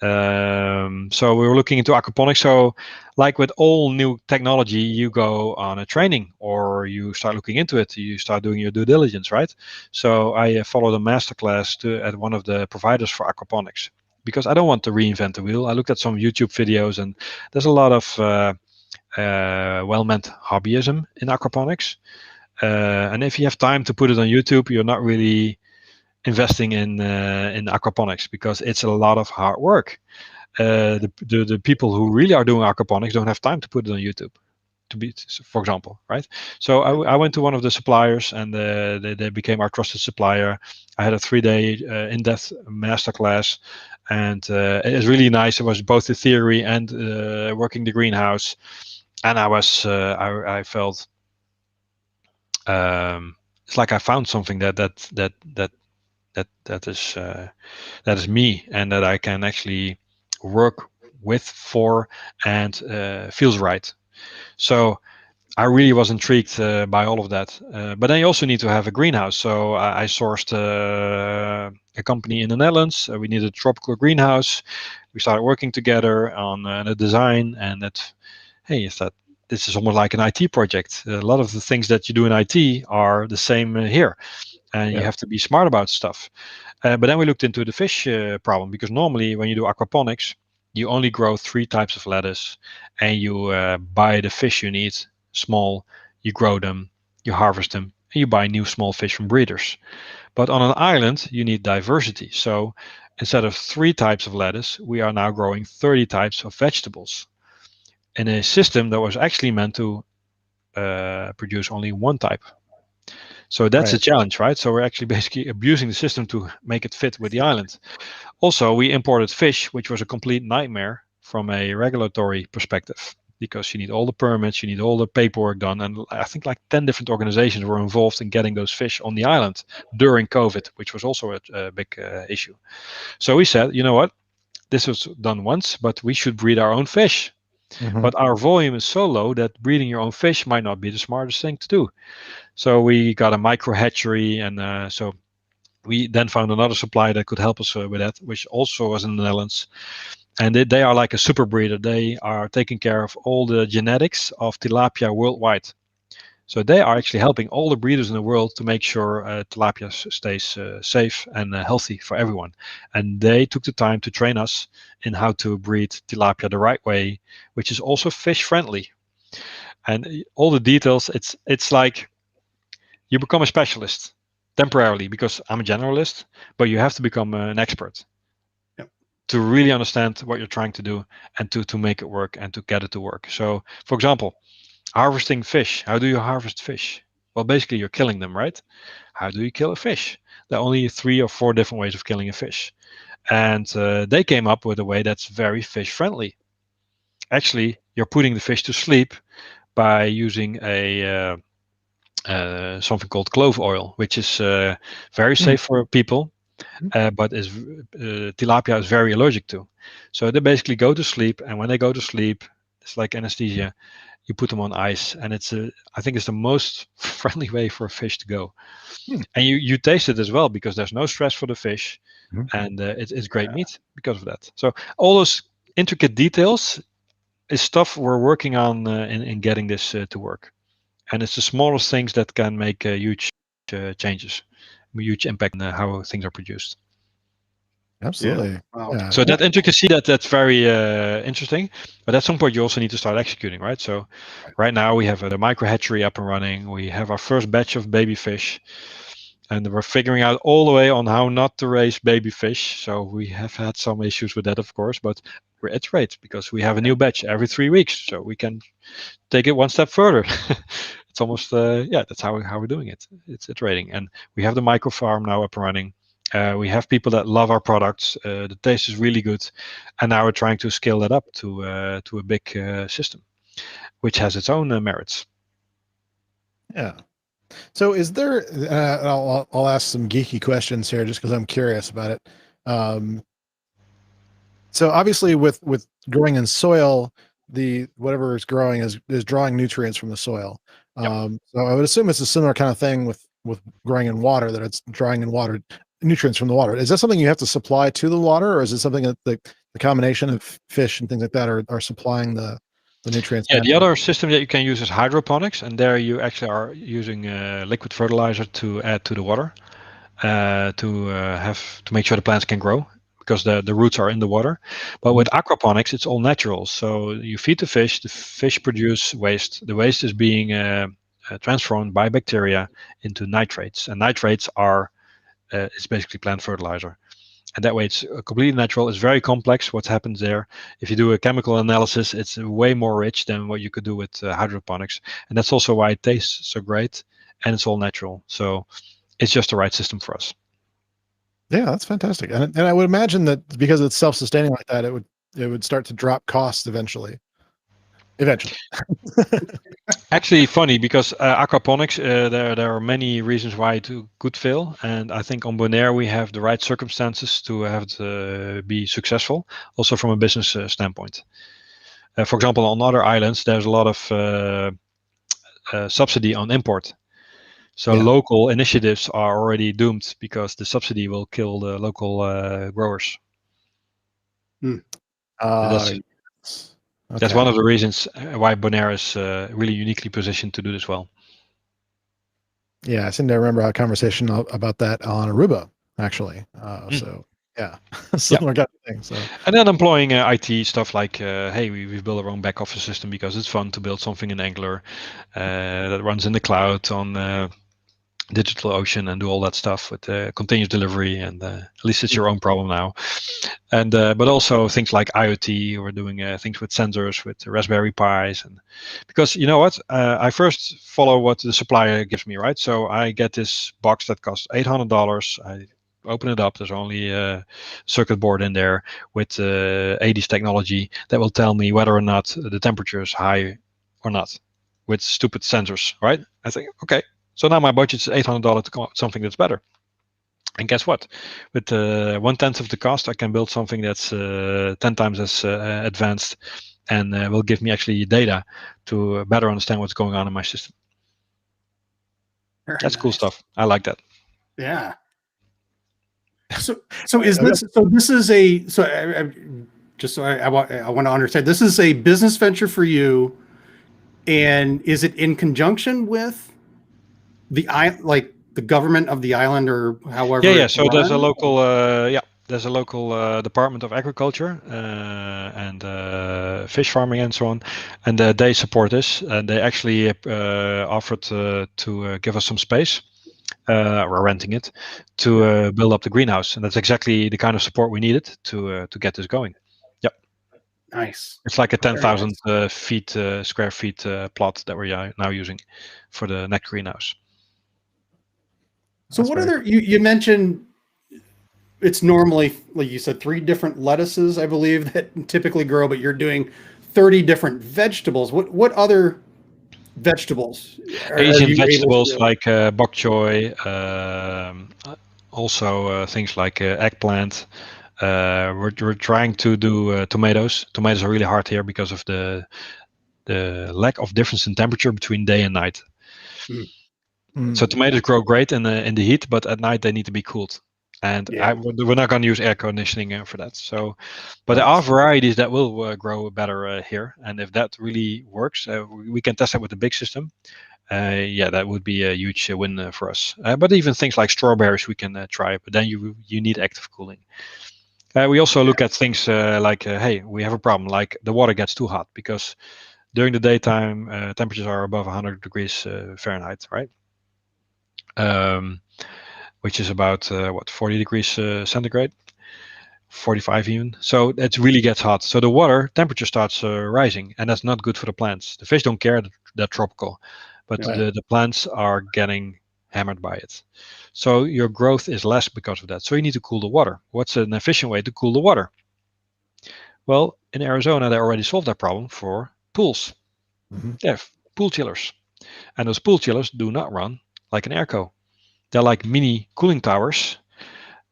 [SPEAKER 5] So we were looking into aquaponics. So like with all new technology, you go on a training or you start looking into it, you start doing your due diligence, right? So I followed a masterclass at one of the providers for aquaponics, because I don't want to reinvent the wheel. I looked at some YouTube videos, and there's a lot of well-meant hobbyism in aquaponics. And if you have time to put it on YouTube, you're not really investing in aquaponics, because it's a lot of hard work. The people who really are doing aquaponics don't have time to put it on YouTube, for example, right? So I went to one of the suppliers, and they became our trusted supplier. I had a 3-day in-depth masterclass, and it was really nice. It was both the theory and working the greenhouse, and I felt it's like I found something that is me, and that I can actually work with, for, and feels right. So I really was intrigued by all of that. But then you also need to have a greenhouse. So I sourced a company in the Netherlands. We needed a tropical greenhouse. We started working together on a design, and this is almost like an IT project. A lot of the things that you do in IT are the same here, and you have to be smart about stuff. But then we looked into the fish problem, because normally when you do aquaponics, you only grow 3 types of lettuce, and you buy the fish you need, small, you grow them, you harvest them, and you buy new small fish from breeders. But on an island, you need diversity. So instead of 3 types of lettuce, we are now growing 30 types of vegetables in a system that was actually meant to produce only 1 type. So that's a challenge, right? So we're actually basically abusing the system to make it fit with the island. Also, we imported fish, which was a complete nightmare from a regulatory perspective, because you need all the permits, you need all the paperwork done. And I think like 10 different organizations were involved in getting those fish on the island during COVID, which was also a big issue. So we said, you know what? This was done once, but we should breed our own fish. But our volume is so low that breeding your own fish might not be the smartest thing to do. So we got a micro hatchery, and so we then found another supplier that could help us with that, which also was in the Netherlands. And they are like a super breeder. They are taking care of all the genetics of tilapia worldwide. So they are actually helping all the breeders in the world to make sure tilapia stays safe and healthy for everyone. And they took the time to train us in how to breed tilapia the right way, which is also fish friendly. And all the details, it's like you become a specialist temporarily, because I'm a generalist, but you have to become an expert to really understand what you're trying to do, and to make it work, and to get it to work. So, for example, harvesting fish. How do you harvest fish? Well, basically you're killing them, right? How do you kill a fish? There are only 3 or 4 different ways of killing a fish. And they came up with a way that's very fish friendly. Actually, you're putting the fish to sleep by using a something called clove oil, which is very safe for people, but tilapia is very allergic to. So they basically go to sleep, and when they go to sleep, it's like anesthesia. You put them on ice, and I think it's the most friendly way for a fish to go. And you taste it as well, because there's no stress for the fish, and it's great meat because of that. So all those intricate details is stuff we're working on in getting this to work. And it's the smallest things that can make huge changes, huge impact on how things are produced.
[SPEAKER 3] Absolutely.
[SPEAKER 4] Yeah. Wow.
[SPEAKER 3] Yeah.
[SPEAKER 5] So that intricacy, that's very interesting. But at some point, you also need to start executing, right? So right now we have the micro hatchery up and running. We have our first batch of baby fish, and we're figuring out all the way on how not to raise baby fish. So we have had some issues with that, of course, but we're iterate, because we have a new batch every 3 weeks, so we can take it one step further. It's almost that's how we're doing it. It's iterating, and we have the micro farm now up and running. We have people that love our products. The taste is really good, and now we're trying to scale that up to a big system, which has its own merits.
[SPEAKER 3] Yeah. So is there? I'll ask some geeky questions here, just because I'm curious about it. So obviously, with growing in soil, whatever is growing is drawing nutrients from the soil. So I would assume it's a similar kind of thing with growing in water, that it's drawing in water nutrients from the water. Is that something you have to supply to the water, or is it something that the combination of fish and things like that are supplying the nutrients?
[SPEAKER 5] Yeah, the other system that you can use is hydroponics, and there you actually are using liquid fertilizer to add to the water to make sure the plants can grow, because the roots are in the water. But with aquaponics, it's all natural. So you feed the fish produce waste. The waste is being transformed by bacteria into nitrates, and nitrates are it's basically plant fertilizer. And that way it's completely natural. It's very complex what happens there. If you do a chemical analysis, it's way more rich than what you could do with hydroponics. And that's also why it tastes so great, and it's all natural. So it's just the right system for us.
[SPEAKER 3] Yeah, that's fantastic. And I would imagine that because it's self-sustaining like that, it would start to drop costs eventually.
[SPEAKER 5] Actually, funny because aquaponics, there are many reasons why it could fail, and I think on Bonaire we have the right circumstances to have it be successful, also from a business standpoint. For example, on other islands, there's a lot of subsidy on import. So local initiatives are already doomed because the subsidy will kill the local growers. That's one of the reasons why Bonaire is really uniquely positioned to do this well.
[SPEAKER 3] Yeah, I seem to remember a conversation about that on Aruba, actually. So yeah, similar kind of thing. So,
[SPEAKER 5] and then employing IT stuff like, hey, we've built our own back office system because it's fun to build something in Angular that runs in the cloud on DigitalOcean and do all that stuff with continuous delivery, and at least it's your own problem now. And but also things like IoT. We're doing things with sensors, with Raspberry Pis, and because you know what, I first follow what the supplier gives me, right? So I get this box that costs $800. I open it up. There's only a circuit board in there with 80s technology that will tell me whether or not the temperature is high or not, with stupid sensors, right? I think, okay. So now my budget is $800 to come up with something that's better. And guess what? With 1/10 of the cost, I can build something that's 10 times as advanced, and will give me actually data to better understand what's going on in my system. That's cool stuff. I like that.
[SPEAKER 4] Yeah. So is this? So this is a. So I want to understand. This is a business venture for you, and is it in conjunction with the government of the island, or however?
[SPEAKER 5] Yeah. So there's a local there's a local Department of Agriculture and fish farming and so on, and they support this, and they actually offered to give us some space. We're renting it to build up the greenhouse, and that's exactly the kind of support we needed to get this going. Yep.
[SPEAKER 4] Nice.
[SPEAKER 5] It's like a 10,000 square feet plot that we're now using for the next greenhouse.
[SPEAKER 4] So what other, you mentioned it's normally, like you said, 3 different lettuces, I believe, that typically grow, but you're doing 30 different vegetables. What other vegetables?
[SPEAKER 5] Asian vegetables like bok choy, also things like eggplant. We're trying to do tomatoes. Tomatoes are really hard here because of the lack of difference in temperature between day and night. So tomatoes grow great in the heat, but at night they need to be cooled. And we're not going to use air conditioning for that. So, but there are varieties that will grow better here. And if that really works, we can test that with the big system. That would be a huge win for us. But even things like strawberries we can try, but then you need active cooling. We also look at things like, hey, we have a problem, like the water gets too hot because during the daytime temperatures are above 100 degrees Fahrenheit, right? Which is about 40 degrees centigrade, 45 even. So it really gets hot. So the water temperature starts rising, and that's not good for the plants. The fish don't care that they're tropical, but the plants are getting hammered by it. So your growth is less because of that. So you need to cool the water. What's an efficient way to cool the water? Well, in Arizona, they already solved that problem for pools. They have pool chillers, and those pool chillers do not run like an airco. They're like mini cooling towers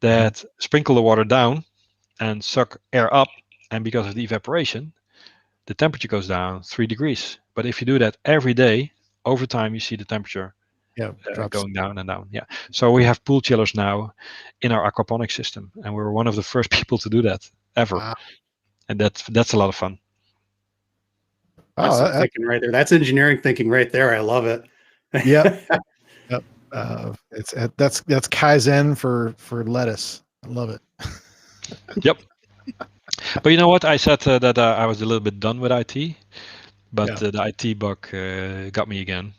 [SPEAKER 5] that sprinkle the water down and suck air up. And because of the evaporation, the temperature goes down 3 degrees. But if you do that every day, over time, you see the temperature going down and down. Yeah. So we have pool chillers now in our aquaponics system. And we're one of the first people to do that ever. Wow. And that's a lot of fun.
[SPEAKER 4] That's thinking right there. That's engineering thinking right there. I love it.
[SPEAKER 3] Yep. Yep. That's Kaizen for lettuce. I love it.
[SPEAKER 5] Yep. But you know what? I said that I was a little bit done with IT, but the IT bug got me again.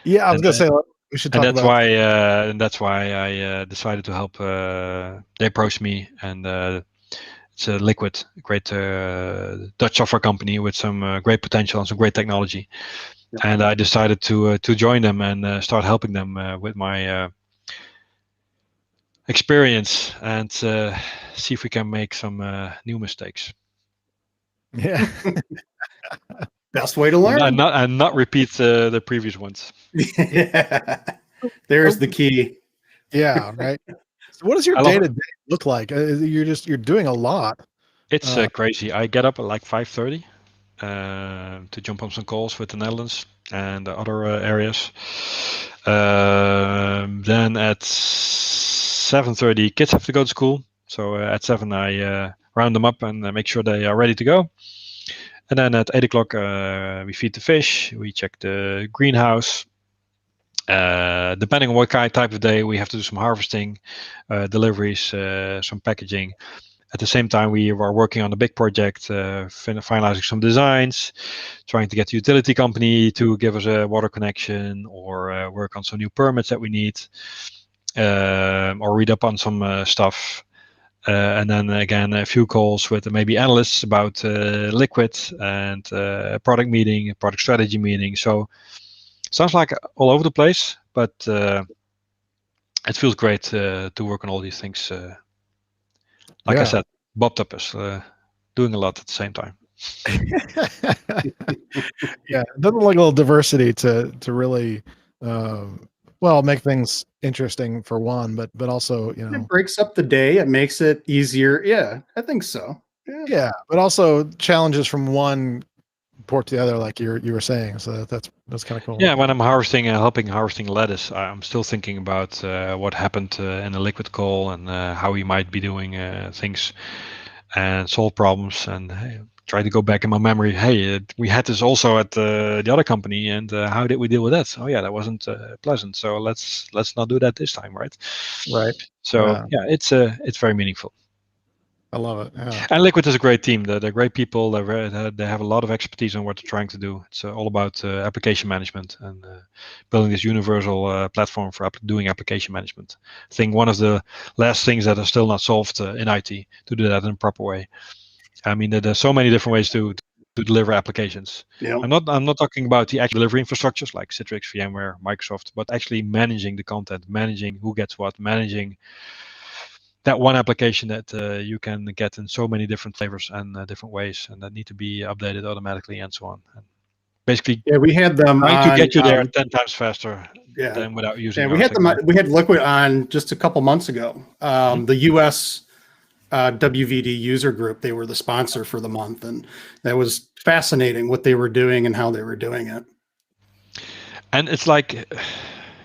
[SPEAKER 3] Yeah, I was
[SPEAKER 5] And,
[SPEAKER 3] gonna say we should
[SPEAKER 5] and
[SPEAKER 3] talk about.
[SPEAKER 5] that's why I decided to help. They approached me, and it's a Liquid, a great Dutch software company with some great potential and some great technology. And I decided to join them and start helping them with my experience and see if we can make some new mistakes.
[SPEAKER 3] Yeah.
[SPEAKER 4] Best way to learn.
[SPEAKER 5] And not repeat the previous ones.
[SPEAKER 4] Yeah. There's the key.
[SPEAKER 3] Yeah. Right. So what does your
[SPEAKER 5] I love
[SPEAKER 3] day to
[SPEAKER 5] it.
[SPEAKER 3] day look like? You're doing a lot.
[SPEAKER 5] It's crazy. I get up at like 5:30 to jump on some calls with the Netherlands and the other areas. Then at 7:30, kids have to go to school. So at 7, I round them up and make sure they are ready to go. And then at 8 o'clock, we feed the fish. We check the greenhouse. Depending on what type of day, we have to do some harvesting, deliveries, some packaging. At the same time, we are working on a big project, finalizing some designs, trying to get the utility company to give us a water connection, or work on some new permits that we need, or read up on some stuff. And then again, a few calls with maybe analysts about Liquid, and a product meeting, a product strategy meeting. So sounds like all over the place, but it feels great to work on all these things. Like I said, Bob is doing a lot at the same time.
[SPEAKER 3] Yeah, it doesn't like a little diversity to really well make things interesting for one, but also
[SPEAKER 4] It breaks up the day. It makes it easier. Yeah, I think so.
[SPEAKER 3] Yeah, but also challenges from one port to the other, like you were saying. So that's kind of cool.
[SPEAKER 5] Yeah, when I'm helping harvesting lettuce, I'm still thinking about what happened in the Liquid call, and how we might be doing things and solve problems, and try to go back in my memory. Hey, we had this also at the other company, and how did we deal with that? Oh yeah, that wasn't pleasant. So let's not do that this time, right?
[SPEAKER 3] Right.
[SPEAKER 5] So yeah, it's very meaningful.
[SPEAKER 3] I love it. Yeah.
[SPEAKER 5] And Liquid is a great team. They're great people. They have a lot of expertise on what they're trying to do. It's all about application management and building this universal platform for doing application management. I think one of the last things that are still not solved in IT, to do that in a proper way. I mean, there's so many different ways to deliver applications.
[SPEAKER 4] Yeah.
[SPEAKER 5] I'm not talking about the actual delivery infrastructures like Citrix, VMware, Microsoft, but actually managing the content, managing who gets what, managing that one application that you can get in so many different flavors and different ways, and that need to be updated automatically and so on. And basically,
[SPEAKER 4] Yeah, we had them
[SPEAKER 5] trying to get you there 10
[SPEAKER 4] 10
[SPEAKER 5] times faster than without using.
[SPEAKER 4] Yeah, we had Liquid on just a couple months ago. The US WVD user group, they were the sponsor for the month, and that was fascinating what they were doing and how they were doing it.
[SPEAKER 5] And it's like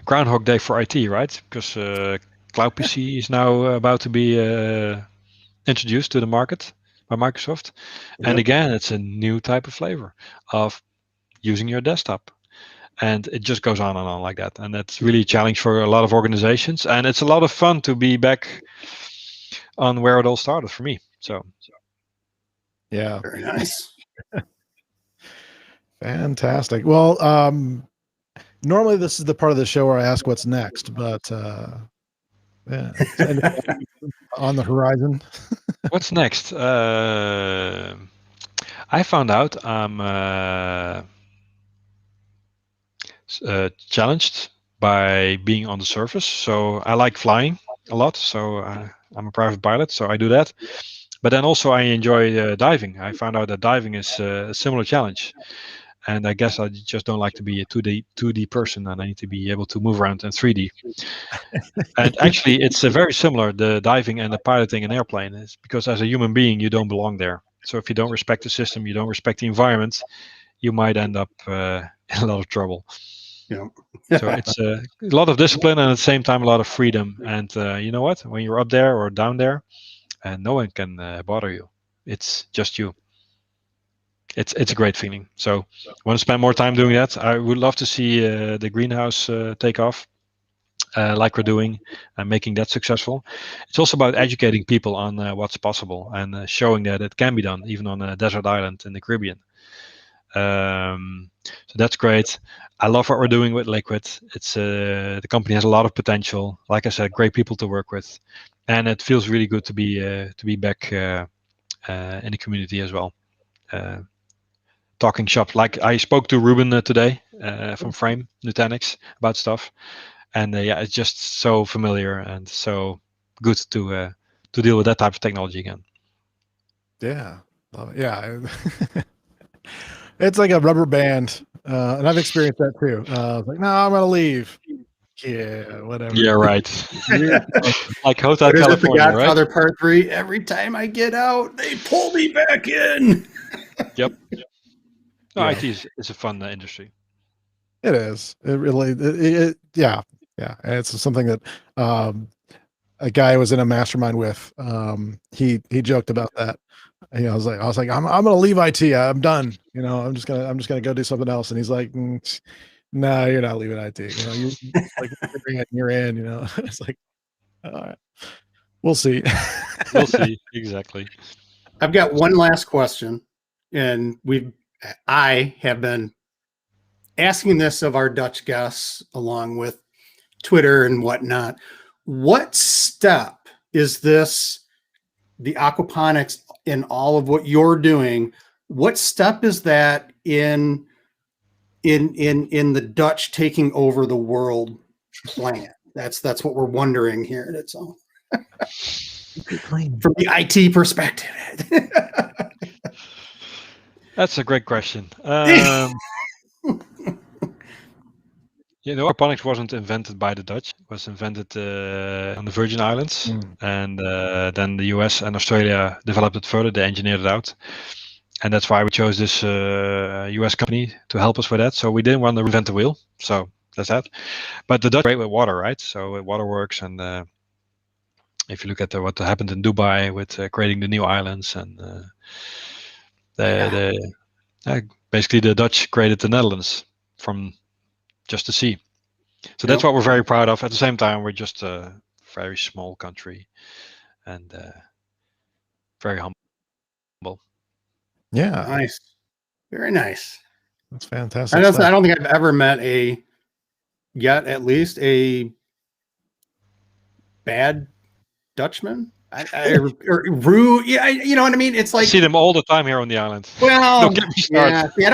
[SPEAKER 5] Groundhog Day for IT, right? Because Cloud PC is now about to be introduced to the market by Microsoft. And again, it's a new type of flavor of using your desktop. And it just goes on and on like that. And that's really a challenge for a lot of organizations. And it's a lot of fun to be back on where it all started for me. So
[SPEAKER 3] yeah.
[SPEAKER 4] Very nice.
[SPEAKER 3] Fantastic. Well, normally this is the part of the show where I ask what's next, but yeah, on the horizon.
[SPEAKER 5] What's next? I found out I'm challenged by being on the surface. So I like flying a lot. So I'm a private pilot, so I do that. But then also I enjoy diving. I found out that diving is a similar challenge. And I guess I just don't like to be a 2D person, and I need to be able to move around in 3D. And actually, it's very similar, the diving and the piloting an airplane, is because as a human being, you don't belong there. So if you don't respect the system, you don't respect the environment, you might end up in a lot of trouble.
[SPEAKER 4] Yeah.
[SPEAKER 5] So it's a lot of discipline and at the same time a lot of freedom. And you know what? When you're up there or down there, and no one can bother you, it's just you. It's a great feeling. So I want to spend more time doing that. I would love to see the greenhouse take off, like we're doing, and making that successful. It's also about educating people on what's possible and showing that it can be done even on a desert island in the Caribbean. So that's great. I love what we're doing with Liquid. It's the company has a lot of potential. Like I said, great people to work with, and it feels really good to be back in the community as well. Talking shop. Like I spoke to Ruben today from Frame Nutanix about stuff, and yeah, it's just so familiar and so good to deal with that type of technology again.
[SPEAKER 3] Yeah, love it. Yeah, it's like a rubber band, and I've experienced that too. Like, no, I'm gonna leave. Yeah, whatever.
[SPEAKER 5] Yeah, right. Like Hotel
[SPEAKER 4] What is it, The
[SPEAKER 5] California, right?
[SPEAKER 4] Godfather Part 3? Every time I get out, they pull me back in.
[SPEAKER 5] Yep. No,
[SPEAKER 3] Yeah.
[SPEAKER 5] IT is a fun industry.
[SPEAKER 3] It is. It really. Yeah. It's something that a guy I was in a mastermind with. He joked about that. You know, I was like, I'm gonna leave IT. I'm done. You know, I'm just gonna go do something else. And he's like, no, you're not leaving IT. You know, you like you're in. You know, it's like, all right, we'll see.
[SPEAKER 5] We'll see. Exactly.
[SPEAKER 4] I've got one last question, and I have been asking this of our Dutch guests along with Twitter and whatnot. What step is this, the aquaponics in all of what you're doing? What step is that in the Dutch taking over the world plan? That's what we're wondering here. That's all. From the IT perspective.
[SPEAKER 5] That's a great question. You know, aquaponics wasn't invented by the Dutch. It was invented on the Virgin Islands, and then the US and Australia developed it further. They engineered it out, and that's why we chose this US company to help us with that. So we didn't want to reinvent the wheel. So that's that. But the Dutch are great with water, right? So it water works, and if you look at what happened in Dubai with creating the new islands, and basically the Dutch created the Netherlands from just the sea. So that's what we're very proud of. At the same time, we're just a very small country and very humble.
[SPEAKER 3] Yeah,
[SPEAKER 4] Nice, very nice.
[SPEAKER 3] That's fantastic.
[SPEAKER 4] I don't think I've ever met at least a bad Dutchman. Rude. Yeah, you know what I mean. It's like
[SPEAKER 5] I see them all the time here on the island.
[SPEAKER 4] Well,
[SPEAKER 5] Don't get me started.
[SPEAKER 4] yeah.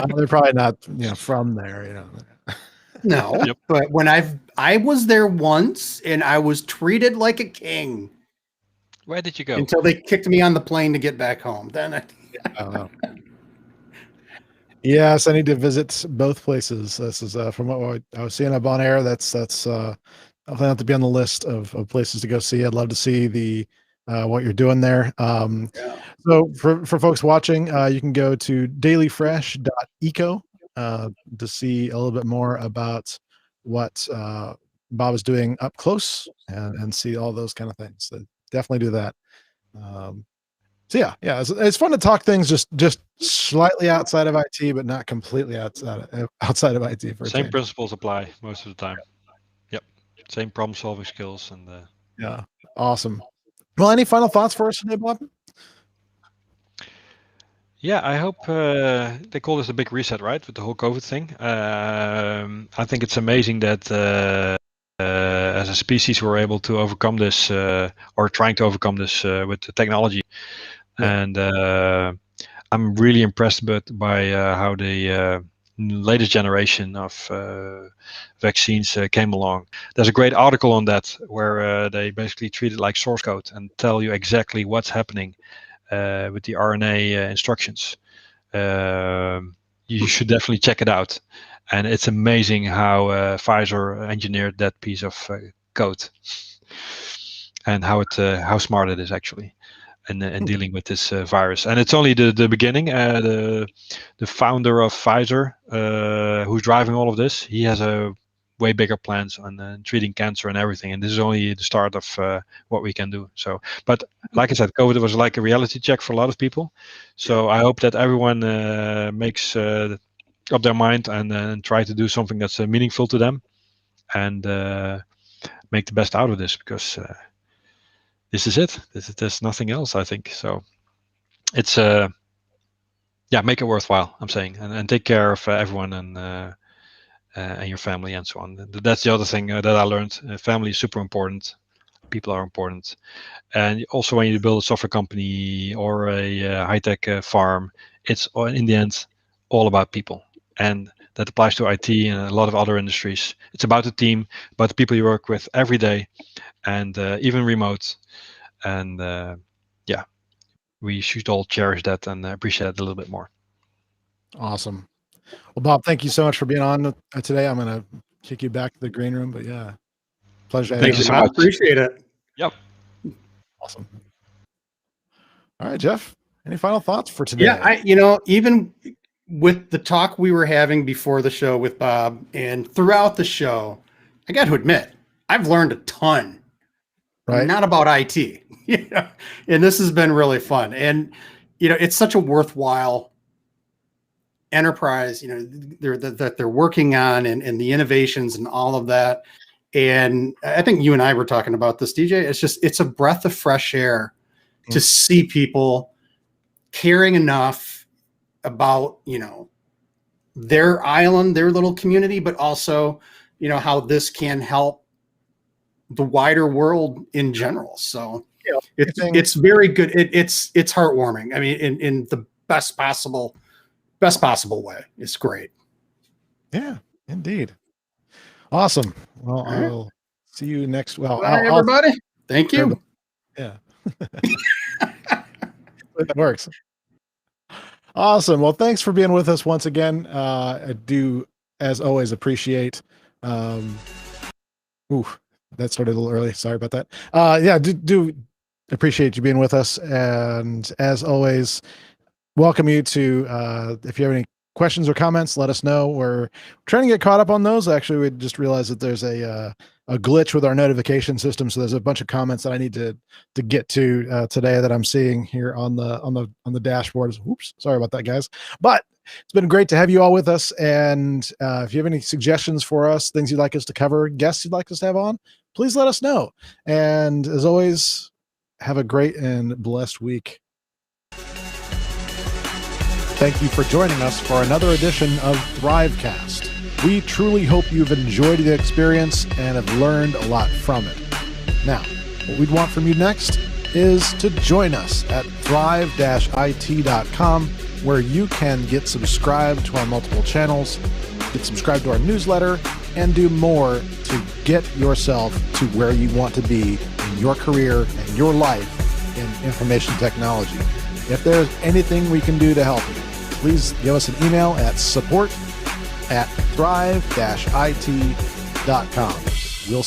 [SPEAKER 4] I don't.
[SPEAKER 3] They're probably not, from there.
[SPEAKER 4] No,
[SPEAKER 5] Yep.
[SPEAKER 4] But when I was there once, and I was treated like a king.
[SPEAKER 5] Where did you go?
[SPEAKER 4] Until they kicked me on the plane to get back home. Then I
[SPEAKER 3] don't know. Yes, I need to visit both places. This is from what I was seeing up on air. That's I'll have to be on the list of places to go see. I'd love to see what you're doing there. So for folks watching, you can go to dailyfresh.eco to see a little bit more about what Bob is doing up close and see all those kind of things. So definitely do that. So yeah, it's fun to talk things just slightly outside of IT, but not completely outside of IT.
[SPEAKER 5] Same principles apply most of the time. Yep, same problem-solving skills and.
[SPEAKER 3] Yeah, awesome. Well, any final thoughts for us today, Bob?
[SPEAKER 5] Yeah, I hope they call this a big reset, right? With the whole COVID thing. I think it's amazing that as a species we're able to overcome this, or trying to overcome this with the technology. Yeah. And I'm really impressed by how the latest generation of vaccines came along. There's a great article on that where they basically treat it like source code and tell you exactly what's happening with the RNA instructions. You should definitely check it out. And it's amazing how Pfizer engineered that piece of code and how smart it is actually in dealing with this virus. And it's only the beginning. The founder of Pfizer, who's driving all of this, he has a way bigger plans on treating cancer and everything. And this is only the start of what we can do. So, but like I said, COVID was like a reality check for a lot of people. So I hope that everyone makes up their mind and try to do something that's meaningful to them and make the best out of this, because this is it. There's nothing else, I think. So it's make it worthwhile. I'm saying, and take care of everyone and your family and so on. That's the other thing that I learned. Family is super important. People are important. And also when you build a software company or a high-tech farm, it's in the end all about people. And that applies to IT and a lot of other industries. It's about the team, about the people you work with every day, and even remote. And we should all cherish that and appreciate it a little bit more.
[SPEAKER 3] Awesome. Well, Bob, thank you so much for being on today. I'm going to kick you back to the green room, but yeah, pleasure.
[SPEAKER 5] Thank you so
[SPEAKER 4] Bob.
[SPEAKER 5] much.
[SPEAKER 4] Appreciate it.
[SPEAKER 5] Yep.
[SPEAKER 3] Awesome. All right, Jeff, any final thoughts for today?
[SPEAKER 4] Yeah, even with the talk we were having before the show with Bob and throughout the show, I got to admit, I've learned a ton,
[SPEAKER 3] right?
[SPEAKER 4] Not about IT, and this has been really fun. And, it's such a worthwhile enterprise, that they're working on and the innovations and all of that. And I think you and I were talking about this, DJ. It's a breath of fresh air to see people caring enough about, their island, their little community, but also, how this can help the wider world in general. So it's very good. It's heartwarming. I mean, in the best possible way. It's great.
[SPEAKER 3] Yeah, indeed. Awesome. Well, I'll see you next. Well,
[SPEAKER 4] bye, everybody. Thank you.
[SPEAKER 3] Yeah. It works. Awesome. Well, thanks for being with us once again. I do, as always, appreciate. That started a little early. Sorry about that. Do appreciate you being with us, and as always, welcome you to. If you have any questions or comments, let us know. We're trying to get caught up on those. Actually, we just realized that there's a glitch with our notification system, so there's a bunch of comments that I need to get to today that I'm seeing here on the dashboard. Oops, sorry about that, guys. But it's been great to have you all with us. And if you have any suggestions for us, things you'd like us to cover, guests you'd like us to have on, please let us know. And as always, have a great and blessed week. Thank you for joining us for another edition of THRIVEcast. We truly hope you've enjoyed the experience and have learned a lot from it. Now, what we'd want from you next is to join us at thrive-it.com, where you can get subscribed to our multiple channels, get subscribed to our newsletter, and do more to get yourself to where you want to be in your career and your life in information technology. If there's anything we can do to help you, please give us an email at support@thrive-it.com. We'll see